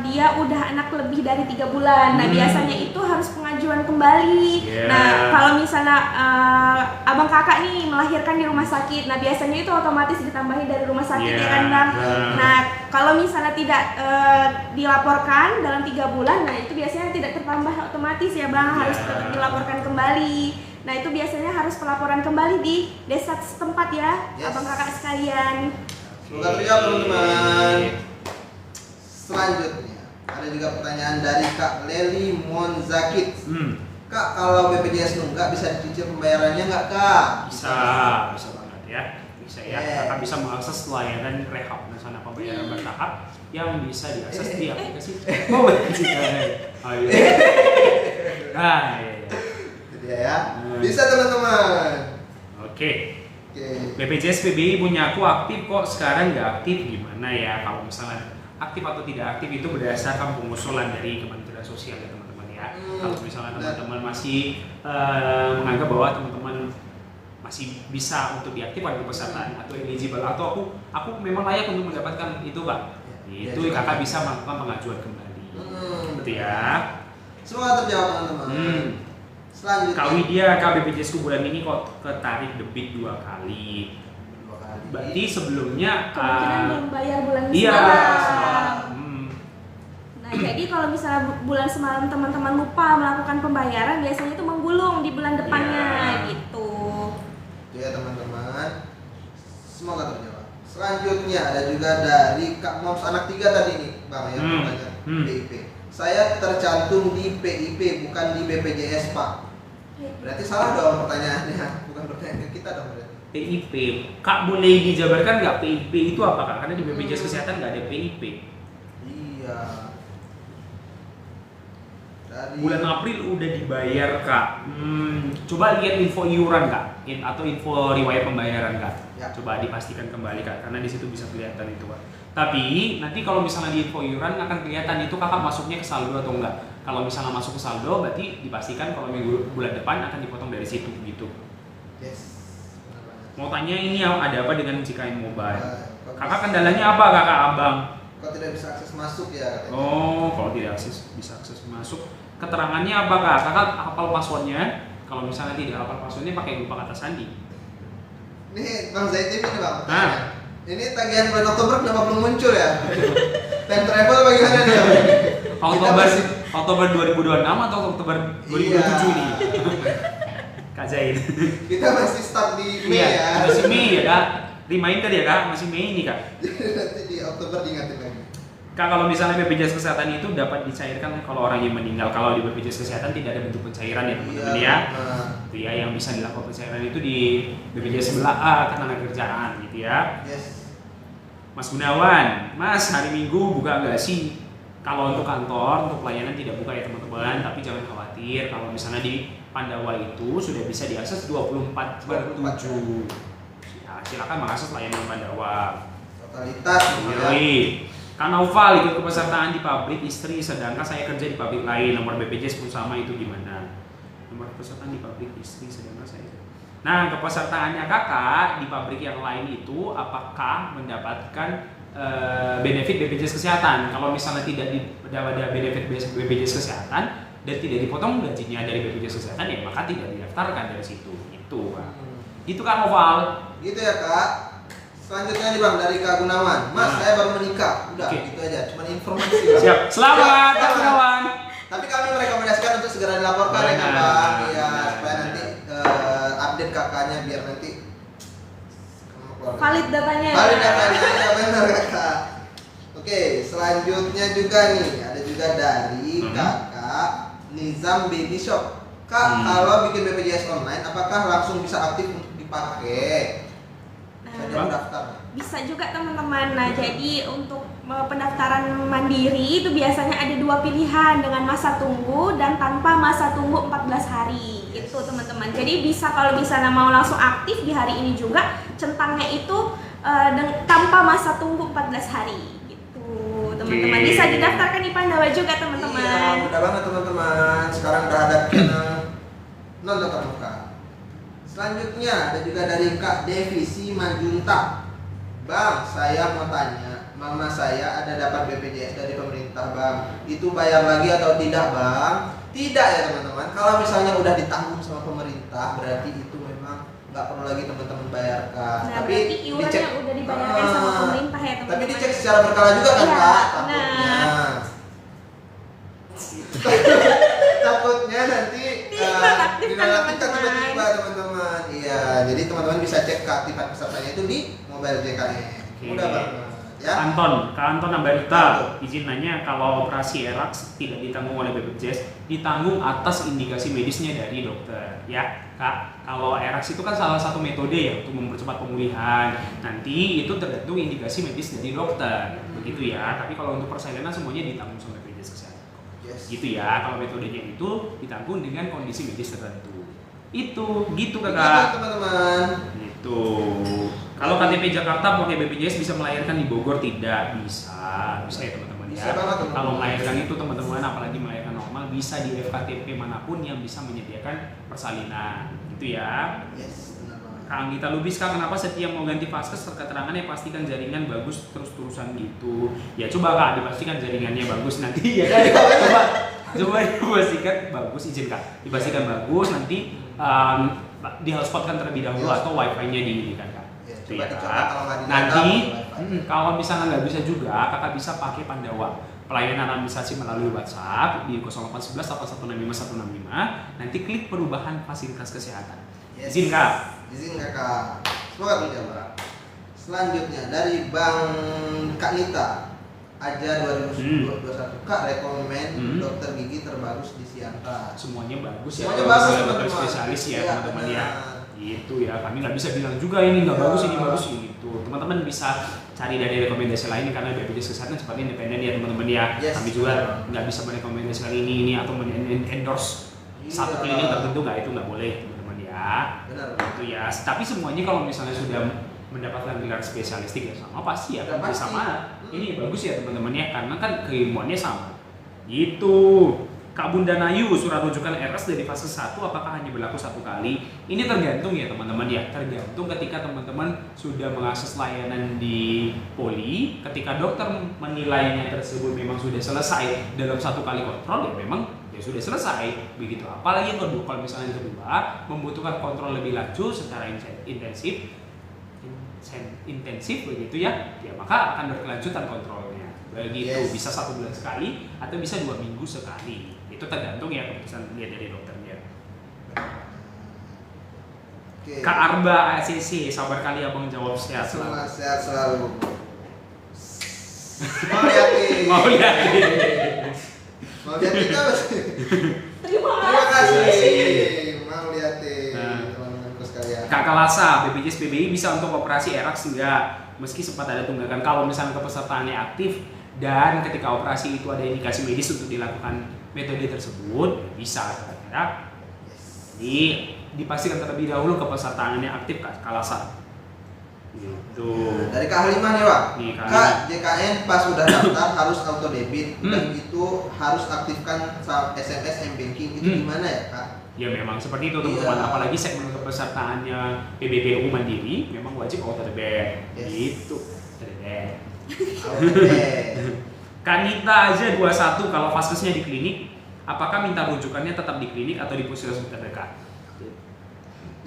dia udah anak lebih dari 3 bulan. Nah, biasanya itu harus pengajuan kembali. Yeah. Nah, kalau misalnya abang kakak nih melahirkan di rumah sakit, nah biasanya itu otomatis ditambahi dari rumah sakit ya kan Bang. Nah, kalau misalnya tidak dilaporkan dalam 3 bulan, nah itu biasanya tidak tertambah otomatis ya Bang, harus tetap dilaporkan kembali. Nah, itu biasanya harus pelaporan kembali di desa setempat ya, Yes. abang kakak sekalian. Semoga terjawab teman-teman. Selanjutnya, ada juga pertanyaan dari Kak Leli Monzakit. Kak, kalau BPJS nunggak bisa dicicil pembayarannya nggak Kak? Bisa banget ya. Bisa ya. Yeah. Kakak bisa mengakses layanan rehab rencana pembayaran bertahap yang bisa diakses di aplikasi. Oh, iya. Nah, iya. Itu dia ya. Bisa teman-teman. Oke. Oke. BPJS PBI punya aku aktif kok, sekarang nggak aktif gimana ya? Kalau misalnya aktif atau tidak aktif itu berdasarkan pengusulan dari Kementerian Sosial ya teman-teman ya. Kalau misalnya teman-teman masih menganggap bahwa teman-teman masih bisa untuk diaktifkan kepesertaan atau eligible atau aku memang layak untuk mendapatkan itu Pak. Itu kakak bisa melakukan pengajuan kembali. Betul ya. Semoga terjawab teman-teman. Selanjutnya. Kak Widya, Kak BPJS ku bulan ini kok ketarik debit 2 kali. Berarti sebelumnya Kemungkinan belum bayar bulan iya, semalam. Nah, jadi kalau misalnya bulan semalam teman-teman lupa melakukan pembayaran, biasanya itu menggulung di bulan depannya gitu. Itu ya teman-teman. Semoga terjawab. Selanjutnya ada juga dari Kak Moms anak 3 tadi nih, Bang ya, pertanyaan PIP. Saya tercantum di PIP bukan di BPJS, Pak. Berarti salah dong pertanyaannya, bukan pertanyaan ke kita dong berarti. PIP, Kak boleh dijabarkan nggak PIP itu apa Kak? Karena di BPJS Kesehatan nggak ada PIP. Iya. Dari Bulan April udah dibayar Kak. Coba lihat info iuran Kak, atau info riwayat pembayaran Kak. Ya. Coba dipastikan kembali Kak, karena di situ bisa kelihatan itu Kak. Tapi nanti kalau misalnya di info iuran akan kelihatan itu kakak masuknya ke saldo atau enggak. Kalau misalnya masuk ke saldo, berarti dipastikan kalau minggu bulan depan akan dipotong dari situ gitu. Yes. Mau tanya ini ada apa dengan JKN Mobile? Bagus. Kakak kendalanya apa kakak abang? Kalau tidak bisa akses masuk ya. Katanya. Oh, kalau tidak bisa akses masuk. Keterangannya apakah? Kakak hafal passwordnya? Kalau misalnya tidak hafal passwordnya pakai lupa kata sandi. Nih Bang Zaitun ini Bang. Nah. Ini tagihan bulan Oktober kenapa belum muncul ya? Time travel bagaimana nih? Oktober 2026 atau Oktober 2027 nih? Kak Zain. Kita masih start di Mei ya. Masih Mei ya Kak. Reminder ya Kak, masih Mei ini Kak. Nanti di Oktober diingatin lagi. Kak, kalau misalnya BPJS Kesehatan itu dapat dicairkan kalau orang yang meninggal. Kalau di BPJS Kesehatan tidak ada bentuk pencairan ya teman-teman ya. Itu ya yang bisa dilakukan pencairan itu di BPJS sebelah A Ketenagakerjaan gitu ya. Yes. Mas Gunawan, Mas hari Minggu buka nggak sih? Kalau untuk kantor, untuk pelayanan tidak buka ya teman-teman. Tapi jangan khawatir kalau misalnya di Pandawa itu sudah bisa diakses 24/7. Ya, silakan mengakses layanan Pandawa. Totalitas ya. Kak Noval ikut kepesertaan di pabrik istri, sedangkan saya kerja di pabrik lain. Nomor BPJS pun sama, itu gimana? Nomor kepesertaan di pabrik istri, sedangkan saya. Nah, kepesertaannya kakak di pabrik yang lain itu apakah mendapatkan benefit BPJS Kesehatan? Kalau misalnya tidak ada benefit BPJS Kesehatan dan tidak dipotong gajinya dari BPJS Kesehatan, ya maka tidak didaftarkan dari situ. Itu, Kak. Itu Kak Noval. Gitu ya Kak. Selanjutnya nih Bang dari Kak Gunawan. Mas, saya baru menikah. Udah, Oke. gitu aja. Cuman informasi Bang. Siap. Selamat Kak Gunawan. Tapi kami merekomendasikan untuk segera dilaporkan ya kan Bang. Iya, supaya nanti update kakaknya biar nanti Valid datanya ya. valid datanya, ya benar Kakak. Oke, selanjutnya juga nih ada juga dari Kakak Nizam Baby Shop. Kak, kalau bikin BPJS online apakah langsung bisa aktif untuk dipakai? Saya daftar. Bisa juga teman-teman. Nah, jadi untuk pendaftaran mandiri itu biasanya ada dua pilihan, dengan masa tunggu dan tanpa masa tunggu 14 hari. Itu teman-teman. Jadi bisa kalau misalnya mau langsung aktif di hari ini juga, centangnya itu tanpa masa tunggu 14 hari. Gitu, teman-teman. Bisa didaftarkan di Pandawa juga, teman-teman. Iya, mudah banget teman-teman. Sekarang udah ada non tatap muka. Selanjutnya ada juga dari Kak Devi Simajunta. Bang, saya mau tanya, mama saya ada dapat BPJS dari pemerintah Bang. Itu bayar lagi atau tidak Bang? Tidak ya teman-teman. Kalau misalnya udah ditanggung sama pemerintah, berarti itu memang nggak perlu lagi teman-teman bayarkan. Nah, Tapi berarti iurannya udah dibayarkan sama pemerintah ya teman-teman. Tapi dicek secara berkala juga kan Iya, Kak? benar. Takutnya nanti Dinonaktifkan, teman-teman. tiba-tiba teman-teman. Iya, jadi teman-teman bisa cek keaktifan pesertanya itu di mobile JKN. Mudah banget ya. Kak Anton Ambarita, izin nanya, kalau operasi ERAX tidak ditanggung oleh BPJS, ditanggung atas indikasi medisnya dari dokter, ya Kak. Kalau ERAX itu kan salah satu metode ya untuk mempercepat pemulihan. Nanti itu tergantung indikasi medis dari dokter, begitu ya. Tapi kalau untuk persalinan semuanya ditanggung sama BPJS Kesehatan. Yes. Gitu ya. Kalau metodenya itu ditanggung dengan kondisi medis tertentu. Itu, gitu Begitu, kakak. teman-teman. Gitu. Kalau KTP Jakarta pakai BPJS bisa melahirkan di Bogor? Tidak bisa. Bisa ya teman-teman ya. Bisa banget, teman-teman. Kalau melahirkan itu teman-teman, apalagi melahirkan normal, bisa di FKTP manapun yang bisa menyediakan persalinan. Gitu ya. Yes, benar banget. Kak Anggita Lubis, Kak, kenapa setiap mau ganti vaskes keterangannya pastikan jaringan bagus terus-terusan gitu? Ya coba Kak, dipastikan jaringannya bagus nanti ya kan? coba dipastikan bagus, izin Kak, dipastikan bagus nanti di hotspotkan terlebih dahulu atau wifi-nya diinikan Kak. Ya, Itu coba ya, dicoba Kak. kalau nggak di Nanti data, wifi. kalau misalnya nggak bisa juga, kakak bisa pakai Pandawa pelayanan administrasi melalui WhatsApp di 0811 8165 165. Nanti klik perubahan fasilitas kesehatan. Yes. Izin Kak. Izin Kakak. Semoga terjawab. Selanjutnya dari Bang Kak Nita Aja 2021. Kak rekomen dokter gigi terbagus di Siantar. Semuanya bagus ya. Semuanya kalau bagus, misalnya dokter teman-teman. spesialis ya Iya, teman-teman ya. benar. Gitu ya. Kami nggak bisa bilang juga ini nggak Iya. bagus, ini bagus gitu. Teman-teman bisa cari dari rekomendasi lain karena BPJS Kesehatan seperti independen ya teman-teman ya. Yes. Kami juga nggak bisa merekomendasikan ini atau endorse satu Iya. klinik tertentu, itu nggak boleh teman-teman ya. Benar. Gitu ya. Tapi semuanya kalau misalnya sudah mendapatkan gelar spesialistik ya sama pasti ya. Udah pasti. Sama. Ini bagus ya teman-teman ya karena kan keilmuannya sama. Gitu. Kak Bunda Nayu, surat rujukan RS dari fase 1 apakah hanya berlaku 1 kali? Ini tergantung ya teman-teman ya, tergantung ketika teman-teman sudah mengakses layanan di Poli, ketika dokter menilainya tersebut memang sudah selesai dalam 1 kali kontrol, ya memang ya sudah selesai begitu. Apalagi yang kedua, kalau misalnya yang kedua membutuhkan kontrol lebih lanjut secara intensif begitu ya, ya maka akan berkelanjutan kontrolnya. Begitu, bisa 1 bulan sekali atau bisa 2 minggu sekali. Itu tergantung ya keputusan dia dari dokternya. Kak Arba ACC, sabar kali abang jawab sehat selalu. Sehat selalu. Mau liatin. Mau lihat. Mau lihat kita pasti. Terima Terima kasih. kasih. Mau liatin Nah. teman-temanku sekalian. Kak Kalasa, BPJS PBI bisa untuk operasi ERAX enggak? Meski sempat ada tunggakan kalau misalnya kepesertaannya aktif dan ketika operasi itu ada indikasi medis untuk dilakukan metode tersebut, bisa kira-kira. Jadi dipastikan terlebih dahulu kepesertaannya aktif Kak Kalasa. Gitu. Dari Kak Halimah nih Pak. Nih, Kak Kak, JKN pas udah daftar harus auto debit dan Hmm. itu harus aktifkan SMS M-Banking itu gimana ya Kak? Ya memang seperti itu teman-teman, Iya. apalagi segmen kepesertaannya PBPU Mandiri memang wajib auto debit. Yes. Gitu. Debit. Auto debit. Kanita aja 21 kalau vaskesnya di klinik, apakah minta rujukannya tetap di klinik atau di puskesmas terdekat?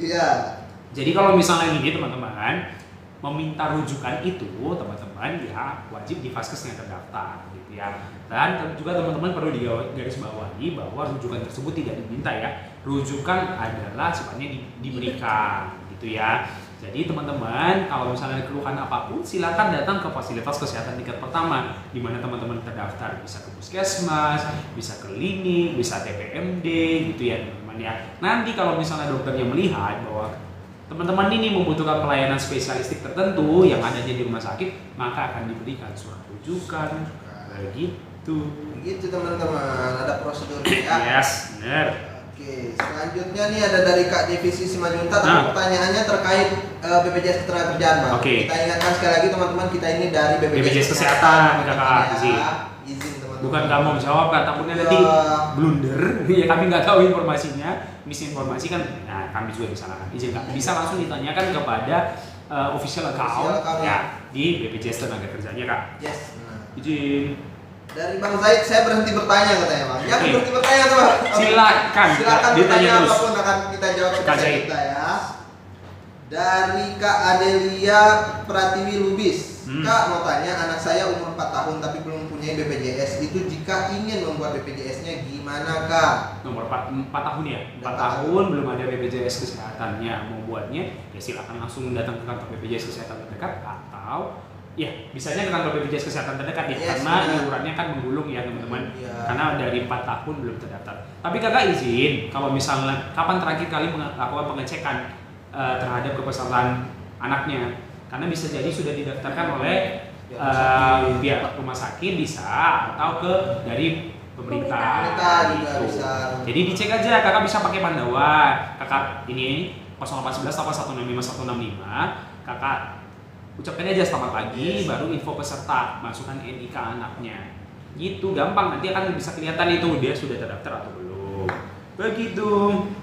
Iya. Jadi kalau misalnya ini teman-teman meminta rujukan itu teman-teman ya wajib di vaskes yang terdaftar gitu ya. Dan juga teman-teman perlu digarisbawahi bahwa rujukan tersebut tidak diminta ya. Rujukan adalah sifatnya diberikan gitu ya. Jadi teman-teman kalau misalnya ada keluhan apapun silakan datang ke fasilitas kesehatan tingkat pertama di mana teman-teman terdaftar, bisa ke puskesmas, bisa ke klinik, bisa TPMD gitu ya teman-teman ya. Nanti kalau misalnya dokternya melihat bahwa teman-teman ini membutuhkan pelayanan spesialistik tertentu yang adanya di rumah sakit, maka akan diberikan surat rujukan begitu. Begitu teman-teman, ada prosedurnya ya. Yes, benar. Oke, selanjutnya nih ada dari Kak Divisi Simajunta, tapi Nah. pertanyaannya terkait BPJS Ketenagakerjaan Bang. Oke. Kita ingatkan sekali lagi teman-teman, kita ini dari BPJS Kesehatan, Kakak, izin. Izin teman-teman. Bukan kamu menjawab kan, takutnya nanti blunder, ya kami nggak tahu informasinya, misinformasi kan, nah kami juga disalahkan. Izin Kak, bisa langsung ditanyakan kepada official account ya di BPJS Ketenagakerjaannya Kak. Yes. Nah. Izin. Dari Bang Zaid, saya berhenti bertanya katanya Bang. Ya, Oke. berhenti bertanya tuh Bang. Silakan, Silakan ditanya bertanya terus. apapun akan kita jawab Kak seperti Zaid. kita ya. Dari Kak Adelia Pratiwi Lubis. Kak mau tanya, anak saya umur 4 tahun tapi belum punya BPJS. Itu jika ingin membuat BPJS-nya gimana Kak? Nomor 4 tahun ya? 4 4 tahun belum ada BPJS kesehatannya, mau buatnya ya silakan langsung datang ke kantor BPJS kesehatan terdekat atau ya bisanya ke kantor BPJS kesehatan terdekat ya, Yes, karena benar. iurannya kan menggulung ya teman-teman. Iya. Karena dari 4 tahun belum terdaftar. Tapi kakak izin kalau misalnya kapan terakhir kali melakukan pengecekan terhadap kepesertaan anaknya, karena bisa jadi sudah didaftarkan oleh pihak rumah sakit bisa atau ke dari pemerintah. Pemerintah juga gitu. bisa. Jadi dicek aja, kakak bisa pakai Pandawa. Kakak ini 0811 165 kakak ucapkan aja selamat pagi, baru info peserta, masukkan NIK anaknya. Gitu gampang, nanti akan bisa kelihatan itu dia sudah terdaftar atau belum. Begitu.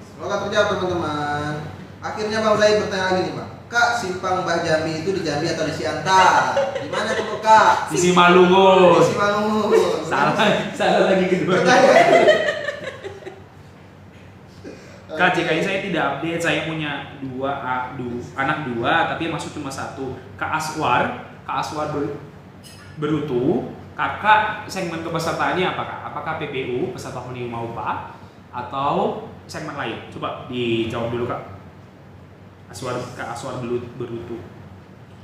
Semoga terjawab teman-teman. Akhirnya Bang Zaid bertanya lagi nih Bang. Kak, simpang Mbah Jambi itu di Jambi atau di Siantar? Gimana tuh Kak? Di Simalungun. Di Simalungun. Salah lagi kedua. Bertanya. Kak, JKI saya tidak update, saya punya anak dua, tapi yang masuk cuma 1. Kak Aswar Berutu, kakak segmen kepesertaannya apakah? Apakah PPU, peserta penerima upah, atau segmen lain? Coba dijawab dulu Kak. Kak Aswar Berutu.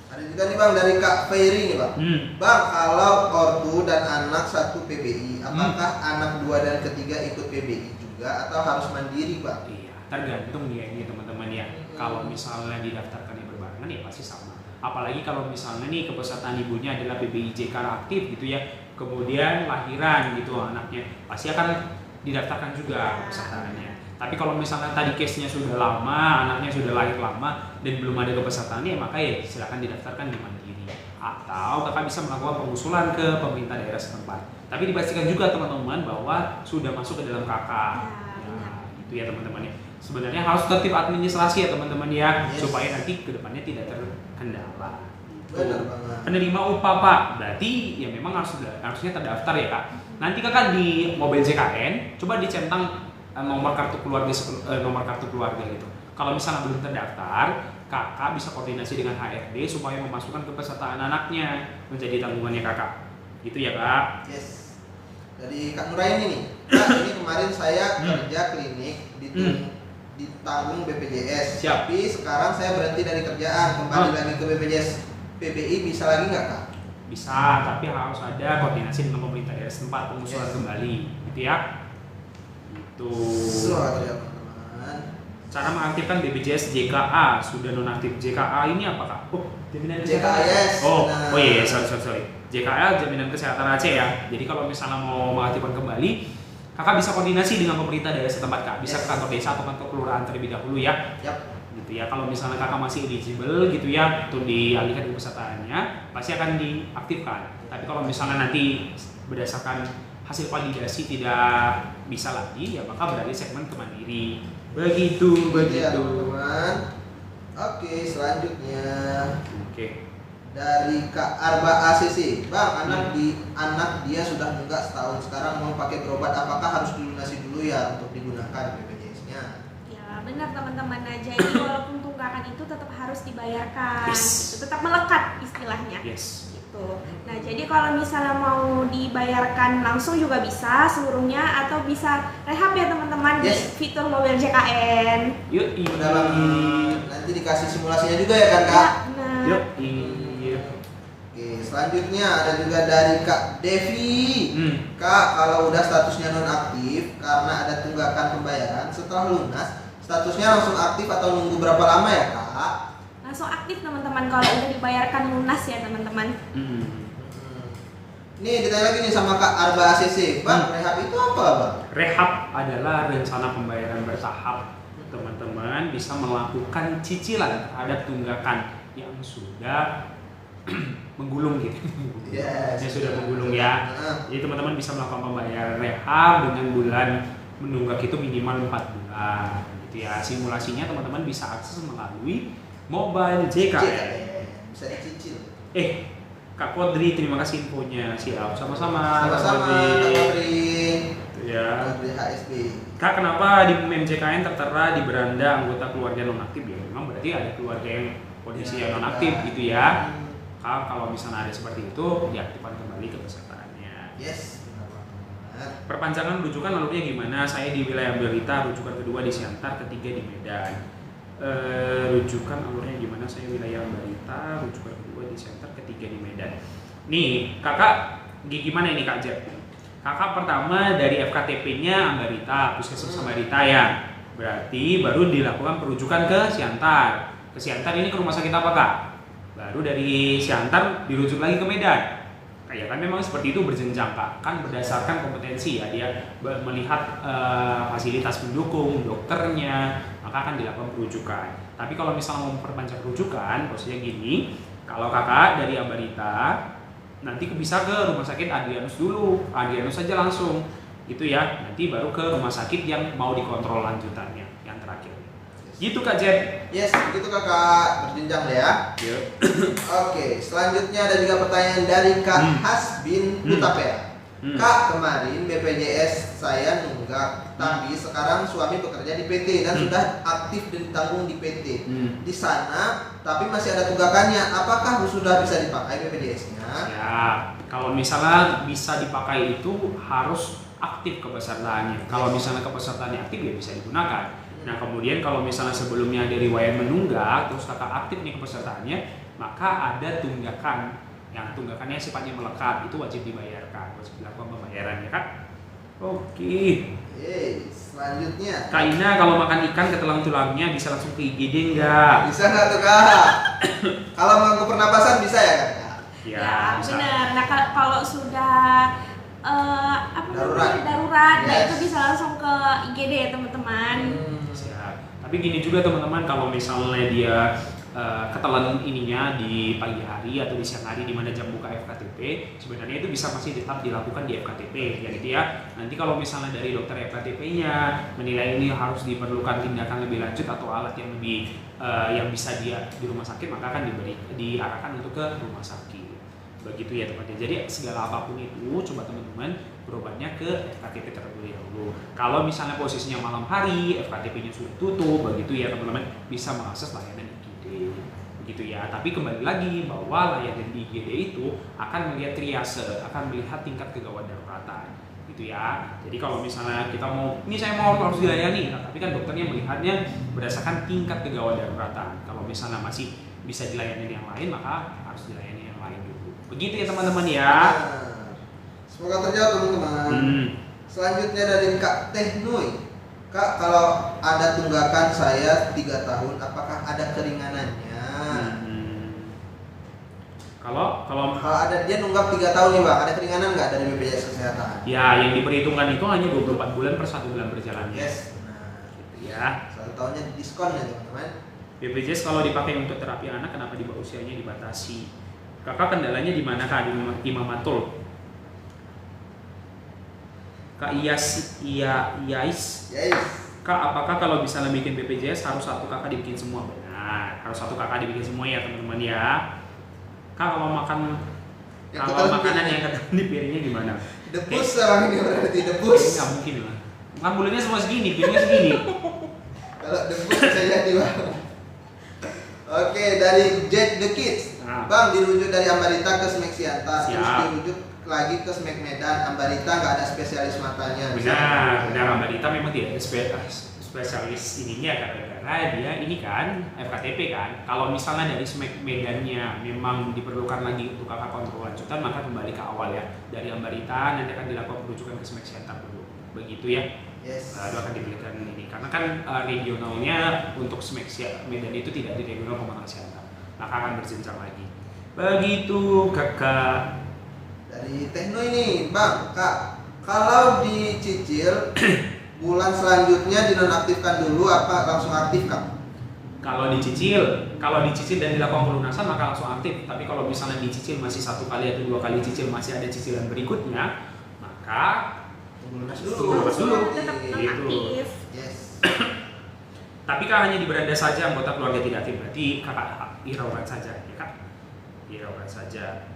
Ada juga nih Bang dari Kak Ferry nih Bang. Bang, kalau ortu dan anak 1 PBI, apakah anak 2 dan ketiga ikut PBI juga atau harus mandiri Bang? Iya, tergantung ya ini teman-teman ya. Kalau misalnya didaftarkannya berbarengan ya pasti sama. Apalagi kalau misalnya nih kepesertaan ibunya adalah PBI JK aktif gitu ya. Kemudian lahiran gitu anaknya, pasti akan didaftarkan juga kepesertaannya. Tapi kalau misalnya tadi case-nya sudah lama, anaknya sudah lahir lama dan belum ada kepesertaannya, maka ya silakan didaftarkan di mandiri. Atau kakak bisa melakukan pengusulan ke pemerintah daerah setempat. Tapi dipastikan juga teman-teman bahwa sudah masuk ke dalam KK. Ya, benar. Itu ya teman-teman ya. Sebenarnya harus tertib administrasi ya teman-teman ya, Yes. supaya nanti kedepannya tidak terkendala. Benar banget. Penerima upah Pak, berarti ya memang harusnya terdaftar ya Kak. Nanti Kakak di mobil JKN coba dicentang nomor kartu keluarga gitu. Kalau misalnya belum terdaftar, Kakak bisa koordinasi dengan HRD supaya memasukkan kepesertaan anaknya menjadi tanggungannya Kakak. Gitu ya Kak. Yes. Dari Kak Nuraini nih. Kak, ini kemarin saya kerja klinik ditanggung BPJS. Siap. Tapi sekarang saya berhenti dari kerjaan, kembali lagi ke BPJS PBI, bisa lagi nggak Kak? Bisa, tapi harus ada koordinasi dengan pemerintah daerah setempat pengusulan kembali, gitu ya. Itu. Suatu ya teman-teman. Cara mengaktifkan BPJS JKA sudah nonaktif. JKA ini apa Kak? Oh, jaminan kesehatan. JKS. Oh, Nah. oh iya, sorry. JKA jaminan kesehatan Aceh ya. Jadi kalau misalnya mau mengaktifkan kembali, Kakak bisa koordinasi dengan pemerintah daerah setempat Kak. Bisa ke kantor desa atau kantor kelurahan terlebih dahulu ya. Yap. Gitu ya. Kalau misalnya Kakak masih eligible gitu ya untuk dialihkan kepesertaannya, pasti akan diaktifkan. Tapi kalau misalnya nanti berdasarkan hasil validasi tidak bisa lagi, ya maka beralih segmen ke mandiri. Begitu. Ya, teman-teman. Oke, selanjutnya Oke. dari Kak Arba ACC. Bang, anak dia sudah nunggak setahun, sekarang mau pakai berobat, apakah harus dilunasi dulu ya untuk digunakan BPJS-nya? Ya benar teman-teman. Nah jadi walaupun tunggakan itu tetap harus dibayarkan, Yes. gitu. Tetap melekat istilahnya. Yes. Gitu. Nah jadi kalau misalnya mau dibayarkan langsung juga bisa seluruhnya, atau bisa rehab ya teman-teman di Yes. fitur mobil JKN. Yuk, Udah banget. Nanti dikasih simulasinya juga ya kan Kak? Ya benar. Yuk, Oke, selanjutnya ada juga dari Kak Devi. Kak, kalau udah statusnya nonaktif karena ada tunggakan pembayaran, setelah lunas statusnya langsung aktif atau nunggu berapa lama ya Kak? Langsung aktif teman-teman kalau udah dibayarkan lunas ya teman-teman. Nih ditanya lagi nih sama Kak Arba ACC. Bang, rehab itu apa Bang? Rehab adalah rencana pembayaran bertahap. Teman-teman bisa melakukan cicilan terhadap tunggakan yang sudah menggulung gitu. Yes. Yang sudah menggulung ya. Jadi teman-teman bisa melakukan pembayaran rehab dengan bulan menunggak itu minimal 4 bulan gitu ya. Simulasinya teman-teman bisa akses melalui mobile JKN. Bisa dicicil. Kak Kodri, terima kasih infonya. Siap, sama-sama. Sama-sama Kak Kodri. Itu ya. Kodri HSB. Kak, kenapa di MJKN tertera di beranda anggota keluarga nonaktif ya? Memang berarti ada keluarga yang kondisi yang nonaktif gitu ya. Kak, kalau misalnya ada seperti itu, diaktifkan kembali kepesertaannya. Yes, benar banget. Perpanjangan rujukan alurnya gimana? Saya di wilayah Berita, rujukan kedua di Siantar, ketiga di Medan. Rujukan alurnya gimana? Saya wilayah Berita, rujukan kedua di Siantar, ketiga di Medan. Nih, kakak gimana ini Kak Jep? Kakak pertama dari FKTP-nya Ambarita, Puskesmas Ambarita ya. Berarti baru dilakukan perujukan ke Siantar. Ke Siantar ini ke rumah sakit apa Kak? Baru dari Siantar dirujuk lagi ke Medan. Ya kan memang seperti itu berjenjang Kak. Kan berdasarkan kompetensi ya, dia melihat fasilitas pendukung, dokternya, maka akan dilakukan perujukan. Tapi kalau misalnya mau memperpanjang rujukan, prosesnya gini. Kalau Kakak dari Ambarita nanti bisa ke rumah sakit Adrianus dulu, Adrianus saja langsung gitu ya, nanti baru ke rumah sakit yang mau dikontrol lanjutannya yang terakhir gitu Kak Jen. Yes, begitu Kakak, berjenjang deh ya. Oke, selanjutnya ada juga pertanyaan dari Kak Hasbin Utapea. Kak, kemarin BPJS saya nunggak, tapi sekarang suami bekerja di PT dan sudah aktif dan ditanggung di PT. Di sana, tapi masih ada tunggakannya. Apakah sudah bisa dipakai BPJS-nya? Ya, kalau misalnya bisa dipakai itu harus aktif kepesertaannya. Kalau misalnya kepesertaannya aktif ya bisa digunakan. Nah kemudian kalau misalnya sebelumnya ada riwayat menunggak, terus kakak aktif nih kepesertaannya, maka ada tunggakan. Yang tunggakannya sifatnya melekat, itu wajib dibayarkan, wajib dilakukan pembayaran ya Kak. Oke. Selanjutnya Kak Ina, kalau makan ikan ke tulang-tulangnya bisa langsung ke IGD enggak? bisa nggak tuh Kak? Kalau mengganggu pernapasan bisa ya Kak? Ya, bisa. benar. Nah kalau sudah Darurat. darurat, nah Yes. itu bisa langsung ke IGD ya teman-teman. Siap. Tapi gini juga teman-teman, kalau misalnya dia ketelan ininya di pagi hari atau di siang hari di mana jam buka FKTP, sebenarnya itu bisa masih tetap dilakukan di FKTP ya gitu ya. Nanti kalau misalnya dari dokter FKTP-nya menilai ini harus diperlukan tindakan lebih lanjut atau alat yang lebih yang bisa dia di rumah sakit, maka akan diarahkan untuk ke rumah sakit. Begitu ya teman-teman. Jadi segala apapun itu coba teman-teman berobatnya ke FKTP terlebih dahulu. Kalau misalnya posisinya malam hari, FKTP-nya sudah tutup, begitu ya teman-teman, bisa mengakses layanan IGD. Begitu ya. Tapi kembali lagi bahwa layanan di IGD itu akan melihat triase, akan melihat tingkat kegawat daruratan. Gitu ya. Jadi kalau misalnya kita mau, ini saya mau harus dilayani, nah, tapi kan dokternya melihatnya berdasarkan tingkat kegawat daruratan. Kalau misalnya masih bisa dilayani yang lain, maka harus dilayani yang lain dulu. Begitu ya teman-teman ya. Semoga terjawab teman-teman. Selanjutnya dari Kak Tehnoy. Kak, kalau ada tunggakan saya 3 tahun, apakah ada keringanannya? Kalau ada dia nunggak 3 tahun nih Bang, ada keringanan nggak dari BPJS Kesehatan? ya yang diperhitungkan itu hanya 24 bulan per 1 bulan berjalannya. Yes, benar. Gitu ya. 1 tahunnya diskon ya teman-teman. BPJS kalau dipakai untuk terapi anak, kenapa di bawah usianya dibatasi? Kakak kendalanya di mana Kak? Di Imamatul. Kak Iyais. Kak, apakah kalau misalnya bikin BPJS harus satu kakak dibikin semua? Benar, harus satu kakak dibikin semua ya teman-teman ya. Kak, kalau makanan yang ketemu di piringnya gimana? Debus sama ini berarti debus. Nggak mungkin lah. Nggak bolehnya semua segini, piringnya segini. Kalau debus saya jadi Bang. Oke, dari Jet the Kids. Bang, dirujuk dari Ambarita ke Smek Siantar, terus dirujuk lagi ke Smek Medan. Ambarita nggak ada spesialis matanya. Benar. Ambarita memang tidak ada spesialis ininya karena dia ini kan FKTP kan. Kalau misalnya dari Smek Medannya memang diperlukan lagi untuk kakak kontrol lanjutan, maka kembali ke awal ya. Dari Ambarita nanti akan dilakukan perujukan ke Smek Siantar dulu. Begitu ya. Yes. Lalu akan diberikan ini karena kan regionalnya untuk Smek Medan itu tidak di regional Pematang Siantar, maka akan berjenjang lagi. Begitu kakak. Dari Tekno ini Bang, Kak, kalau dicicil bulan selanjutnya dinonaktifkan dulu apa langsung aktif Kak? Kalau dicicil dan dilakukan pelunasan maka langsung aktif. Tapi kalau misalnya dicicil masih 1 kali atau 2 kali cicil masih ada cicilan berikutnya, maka lunas dulu. Tetap aktif. Yes. Tapi Kak hanya diberanda saja, anggota keluarga tidak aktif, berarti kakak hiraukan saja ya Kak. Hiraukan saja.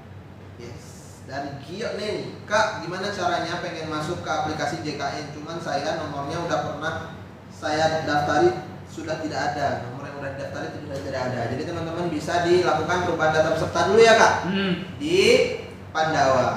Yes. Dari Gio nih, Kak, gimana caranya pengen masuk ke aplikasi JKN? Cuman saya nomornya udah pernah saya daftari sudah tidak ada, nomor yang udah didaftarin sudah tidak ada. Jadi teman-teman bisa dilakukan perubahan data peserta dulu ya Kak. Di Pandawa.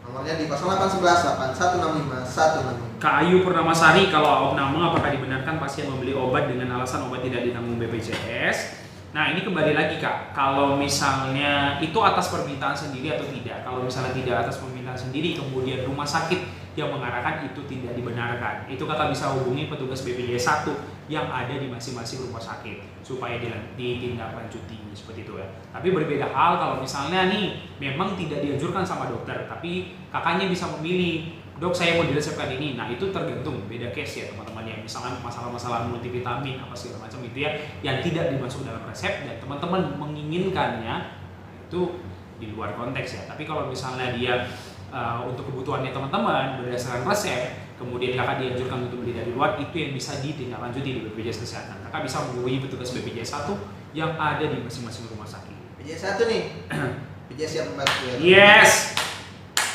Nomornya di 0811 8165 165. Kak Ayu Purnamasari, kalau opname apakah dibenarkan pasien membeli obat dengan alasan obat tidak ditanggung BPJS? Nah ini kembali lagi Kak, kalau misalnya itu atas permintaan sendiri atau tidak. Kalau misalnya tidak atas permintaan sendiri, kemudian rumah sakit yang mengarahkan, itu tidak dibenarkan. Itu Kakak bisa hubungi petugas BPJS 1 yang ada di masing-masing rumah sakit supaya ditindaklanjuti seperti itu ya. Tapi berbeda hal kalau misalnya nih memang tidak dianjurkan sama dokter, tapi kakaknya bisa memilih, dok saya mau diresepkan ini. Nah itu tergantung, beda case ya teman-teman ya. Misalnya masalah-masalah multivitamin apa segala macam itu ya, yang tidak dimasuk dalam resep dan teman-teman menginginkannya, itu di luar konteks ya. Tapi kalau misalnya dia untuk kebutuhannya teman-teman berdasarkan resep, kemudian kakak dianjurkan untuk beli dari luar, itu yang bisa ditindaklanjuti di BPJS Kesehatan. Kakak bisa menghubungi petugas BPJS 1 yang ada di masing-masing rumah sakit. BPJS 1 nih. BPJS yang membantu ya. Yes.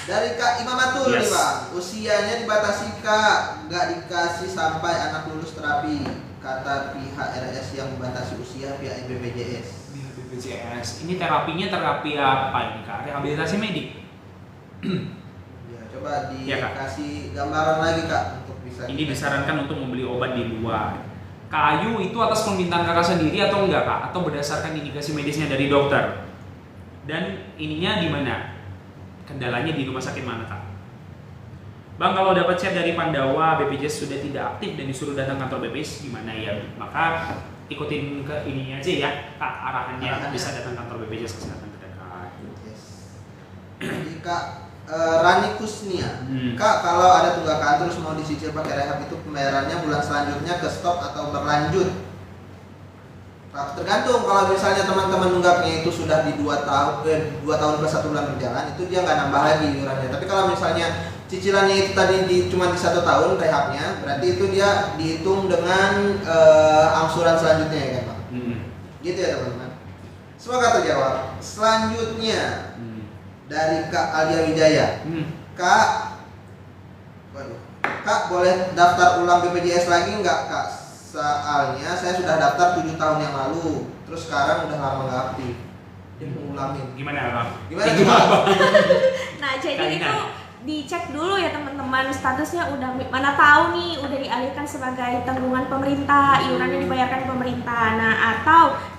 Dari Kak Imamatul nih Bang, usianya dibatasi Kak, nggak dikasih sampai anak lulus terapi, kata pihak RS yang membatasi usia pihak BPJS. BPJS, ini terapinya terapi apa ini Kak? Rehabilitasi medik? Ya, coba dikasih gambaran lagi Kak untuk bisa. Ini disarankan untuk membeli obat di luar. Kak Ayu, itu atas permintaan kakak sendiri atau enggak Kak? Atau berdasarkan indikasi medisnya dari dokter? Dan ininya di mana? Kendalanya di rumah sakit mana Kak? Bang, kalau dapat chat dari Pandawa BPJS sudah tidak aktif dan disuruh datang kantor BPJS gimana ya? Maka ikutin ke ininya aja ya Kak, arahannya. Bisa datang kantor BPJS Kesehatan terdekat. Yes. Jadi Kak Rani Kusnia, Kak, kalau ada tunggakan terus mau disicil pakai rehab, itu pembayarannya bulan selanjutnya ke stop atau berlanjut? Tergantung, kalau misalnya teman-teman nunggaknya itu sudah di 2 tahun plus 1 bulan berjalan, itu dia nggak nambah lagi iurannya. Tapi kalau misalnya cicilannya itu tadi cuma di 1 tahun rehabnya, berarti itu dia dihitung dengan angsuran selanjutnya ya kan Pak? Gitu ya teman-teman. Semoga terjawab. Selanjutnya dari Kak Alia Wijaya. Kak boleh daftar ulang BPJS lagi nggak Kak? Soalnya saya sudah daftar 7 tahun yang lalu, terus sekarang udah lama nggak aktif. Dia mau ulangin. Gimana Bang? Gimana? Nah, jadi itu dicek dulu ya teman-teman, statusnya udah, mana tahu nih udah dialihkan sebagai tanggungan pemerintah, iurannya dibayarkan pemerintah.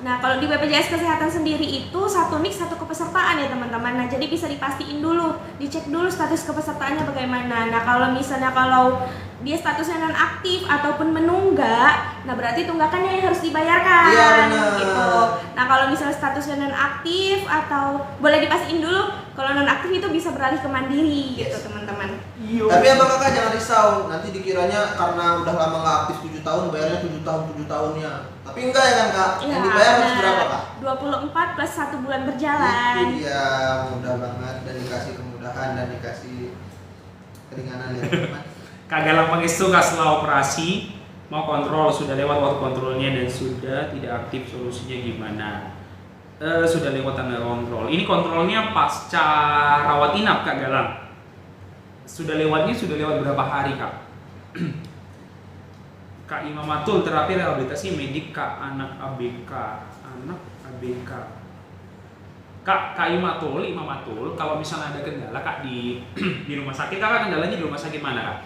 Nah kalau di BPJS Kesehatan sendiri itu satu nik satu kepesertaan ya teman-teman. Nah jadi bisa dipastiin dulu, dicek dulu status kepesertaannya bagaimana. Nah kalau misalnya dia statusnya non aktif ataupun menunggak, nah berarti tunggakannya yang harus dibayarkan. Iya benar. Gitu. Nah kalau misalnya statusnya non aktif atau boleh dipastiin dulu, kalau non aktif itu bisa beralih ke mandiri gitu teman-teman. Tapi abang kakak jangan risau, nanti dikiranya karena udah lama nggak aktif 7 tahun bayarnya 7 tahunnya. Tapi enggak ya kan Kak? Ya, Yang dibayar harus berapa Kak? 24 plus 1 bulan berjalan. Itu dia, mudah banget dan dikasih kemudahan dan dikasih keringanan ya teman-teman. Kak Galang Pangestu setelah operasi mau kontrol, sudah lewat waktu kontrolnya dan sudah tidak aktif, solusinya gimana? Sudah lewat tanggal kontrol. Ini kontrolnya pasca rawat inap Kak Galang. Sudah lewat berapa hari Kak? Kak Imamatul terapi rehabilitasi medik Kak anak ABK. Kak Imamatul, kalau misalnya ada kendala Kak di rumah sakit, Kak kendalanya di rumah sakit mana Kak?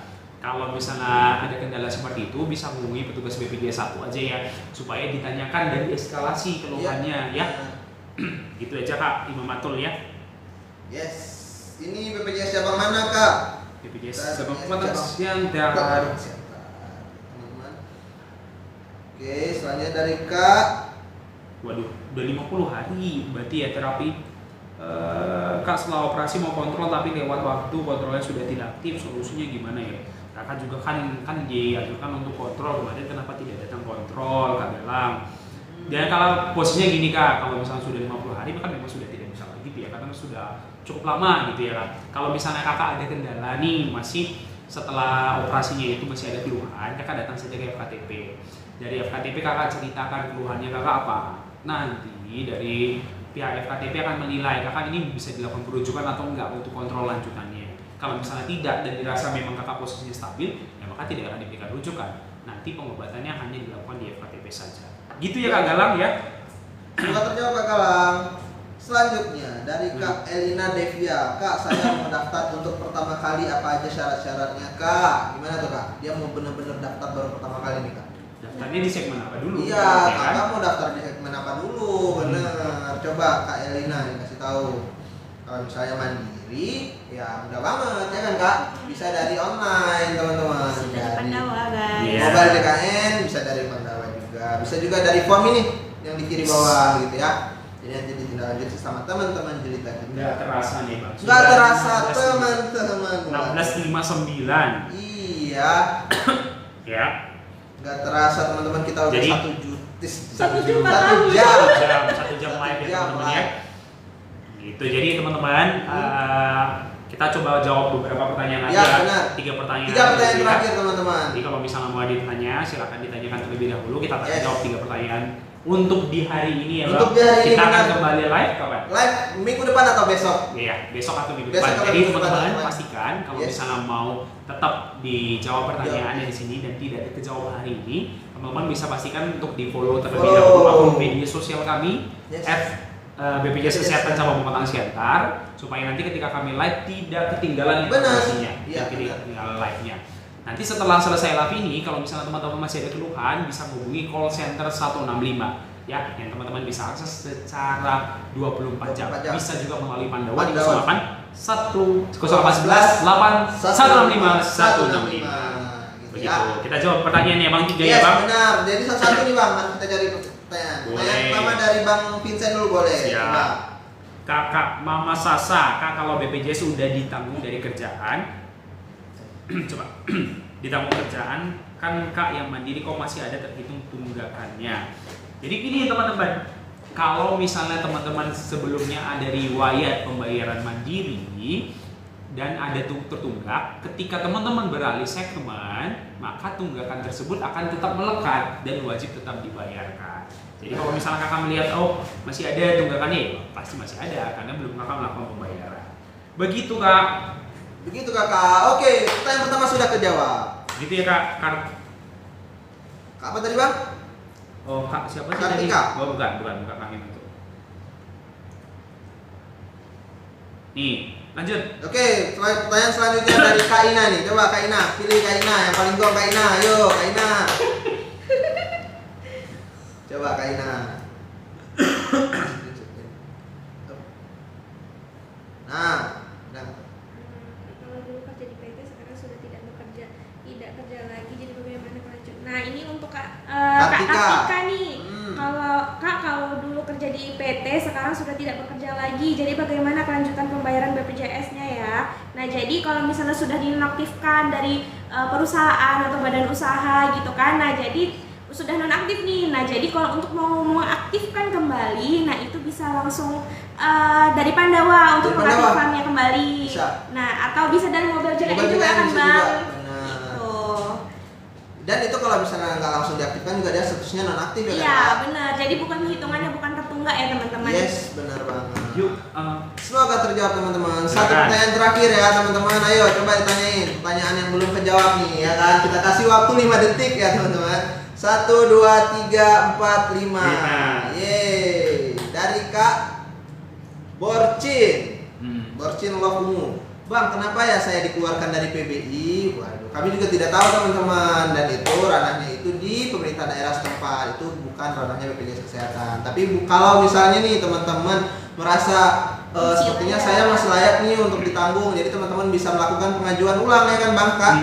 Kalau misalnya ada kendala seperti itu bisa hubungi petugas BPJS 1 aja ya, supaya ditanyakan dan dieskalasi keluhannya ya. Gitu aja Kak Imamatul ya. Yes. Ini BPJS cabang mana Kak? BPJS cabang Siantar. Teman-teman. Oke, selanjutnya dari Kak. Waduh, udah 50 hari berarti ya terapi. Kak setelah operasi mau kontrol tapi lewat waktu kontrolnya sudah tidak aktif, solusinya gimana ya? Kakak juga kan diajukan untuk kontrol, kemarin kenapa tidak datang kontrol Kak Galang? Dan kalau posisinya gini Kak, kalau misalnya sudah 50 hari kan memang sudah tidak bisa lagi ya, karena sudah cukup lama gitu ya Kak. Kalau misalnya Kakak ada kendala nih, masih setelah operasinya itu masih ada keluhan, Kakak datang saja ke FKTP. Dari FKTP Kakak ceritakan keluhannya Kakak apa. Nanti dari pihak FKTP akan menilai Kakak ini bisa dilakukan perujukan atau enggak untuk kontrol lanjutannya. Kalau misalnya tidak dan dirasa memang Kakak posisinya stabil, ya maka tidak akan diberikan rujukan. Nanti pengobatannya hanya dilakukan di FKTP saja. Gitu ya Kak Galang ya. Semoga terjawab Kak Galang. Selanjutnya dari Kak Elina Devia. Kak, saya mau daftar untuk pertama kali, apa aja syarat-syaratnya Kak? Gimana tuh Kak? Dia mau bener-bener daftar baru pertama kali nih Kak? Daftarnya di segmen apa dulu? Iya, ya, Kakak mau daftar di segmen apa dulu? Bener. Coba Kak Elina dikasih tahu. Kalau misalnya mandiri, ya mudah banget ya kan Kak? Bisa dari online teman-teman. Dari Pandawa guys. Iya. Mobile DKN bisa dari Pandawa juga. Bisa juga dari form ini yang di kiri bawah gitu ya. Jadi nanti ditindaklanjuti sama teman-teman jelita kita. Nggak terasa nih Bang. Nggak terasa teman-teman. 16.59. Iya. Ya. Nggak terasa teman-teman, kita udah Jadi, 1 jutis. 1 jam 4 1 tahun. jam. 1 jam live ya teman-teman ya. Gitu. Jadi teman-teman kita coba jawab beberapa pertanyaan Ya, aja. benar. 3 pertanyaan. 3 pertanyaan Ya. terakhir teman-teman. Jadi kalau misalnya mau ditanya, silakan ditanyakan terlebih dahulu. Kita akan Yes. jawab 3 pertanyaan untuk di hari ini ya. Untuk Bang. di hari ini, kita akan benar. kembali live kapan? Live minggu depan atau besok? Iya, besok atau minggu Besok depan. atau Jadi minggu depan, teman-teman teman-teman. pastikan kalau Yes. misalnya mau tetap dijawab pertanyaannya di sini dan tidak terjawab hari ini, teman-teman bisa pastikan untuk di-follow terlebih Follow. dahulu akun media sosial kami Yes. BPJS Kesehatan Cabang Pematang Siantar, supaya nanti ketika kami live tidak ketinggalan Benar. informasinya, Iya, tidak ketinggalan live-nya. Nanti setelah selesai live ini, kalau misalnya teman-teman masih ada keluhan, bisa hubungi call center 165 ya, yang teman-teman bisa akses secara 24 jam. 24 jam. Bisa juga melalui Pandawa di Pandawa. 08 8 165. Gitu Begitu. ya. Kita jawab pertanyaannya Bang 3 ya Yes, Bang. benar. Jadi satu-satu nih Bang, mari kita cari pertanyaan. Boleh. Yang pertama dari Bang Vincent dulu boleh. Siap. Coba. Kakak Mama Sasa, Kak kalau BPJS sudah ditanggung dari kerjaan, coba ditanggung kerjaan kan Kak yang mandiri kok masih ada terhitung tunggakannya. Jadi gini teman-teman, kalau misalnya teman-teman sebelumnya ada riwayat pembayaran mandiri dan ada tertunggak, ketika teman-teman beralih segmen, maka tunggakan tersebut akan tetap melekat dan wajib tetap dibayarkan. Jadi kalau misalnya kakak melihat, oh masih ada tunggakannya, ya pasti masih ada karena belum kakak melakukan pembayaran. Begitu kak. Begitu kakak. Oke, pertanyaan pertama sudah kejawab. Gitu ya kak. Kak apa tadi bang? Oh kak siapa sih tadi? Kartika. Oh bukan kak itu. Nih, lanjut. Oke, pertanyaan selanjutnya dari Kak Ina nih. Coba Kak Ina, pilih Kak Ina yang paling gong Kak Ina. Ayo Kak Ina. Coba Kak Ina. Nah, udah. Kalau dulu kerja di PT sekarang sudah tidak kerja lagi, jadi bagaimana kelanjut? Nah ini untuk Kak Kartika nih. Kalau dulu kerja di PT sekarang sudah tidak bekerja lagi, jadi bagaimana kelanjutan pembayaran BPJS-nya ya? Nah jadi kalau misalnya sudah dinonaktifkan dari perusahaan atau badan usaha gitu kan, nah jadi sudah nonaktif nih. Nah jadi kalau untuk mau mengaktifkan kembali, nah itu bisa langsung dari Pandawa untuk mengaktifkannya kembali. Bisa. Nah atau bisa dari mobil JKN juga kan bang. Gitu. Dan itu kalau misalnya nggak langsung diaktifkan juga dia statusnya nonaktif ya kan? Iya benar. Jadi bukan hitungannya bukan tertunggak ya teman-teman. Yes, benar banget. Yuk, Semoga terjawab teman-teman. Satu pertanyaan terakhir ya teman-teman. Ayo coba ditanyain pertanyaan yang belum kejawab nih ya kan. Kita kasih waktu 5 detik ya teman-teman. 1, 2, 3, 4, 5. Yeay. Dari Kak Borcin. Borcin Lokumu. Bang, kenapa ya saya dikeluarkan dari PBI? Waduh, kami juga tidak tahu teman-teman. Dan itu ranahnya itu di pemerintah daerah setempat. Itu bukan ranahnya BPJS Kesehatan. Tapi kalau misalnya nih teman-teman merasa sepertinya saya masih layak nih untuk ditanggung, jadi teman-teman bisa melakukan pengajuan ulang ya kan Bang Kak,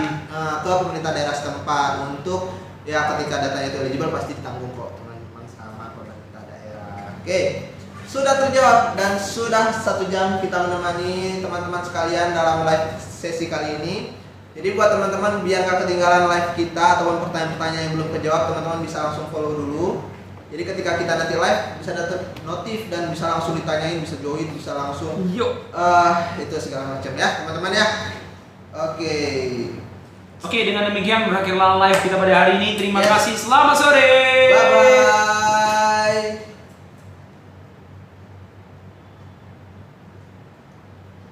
ke pemerintah daerah setempat untuk ya ketika datanya itu eligible pasti ditanggung kok teman-teman sama pemerintah daerah. Oke. Sudah terjawab dan sudah 1 jam kita menemani teman-teman sekalian dalam live sesi kali ini. Jadi buat teman-teman biar gak ketinggalan live kita ataupun pertanyaan-pertanyaan yang belum kejawab, teman-teman bisa langsung follow dulu. Jadi ketika kita nanti live bisa dapat notif dan bisa langsung ditanyain, bisa join, bisa langsung itu segala macam ya teman-teman ya. Oke, dengan demikian berakhirlah live kita pada hari ini. Terima kasih. Selamat sore. Bye bye.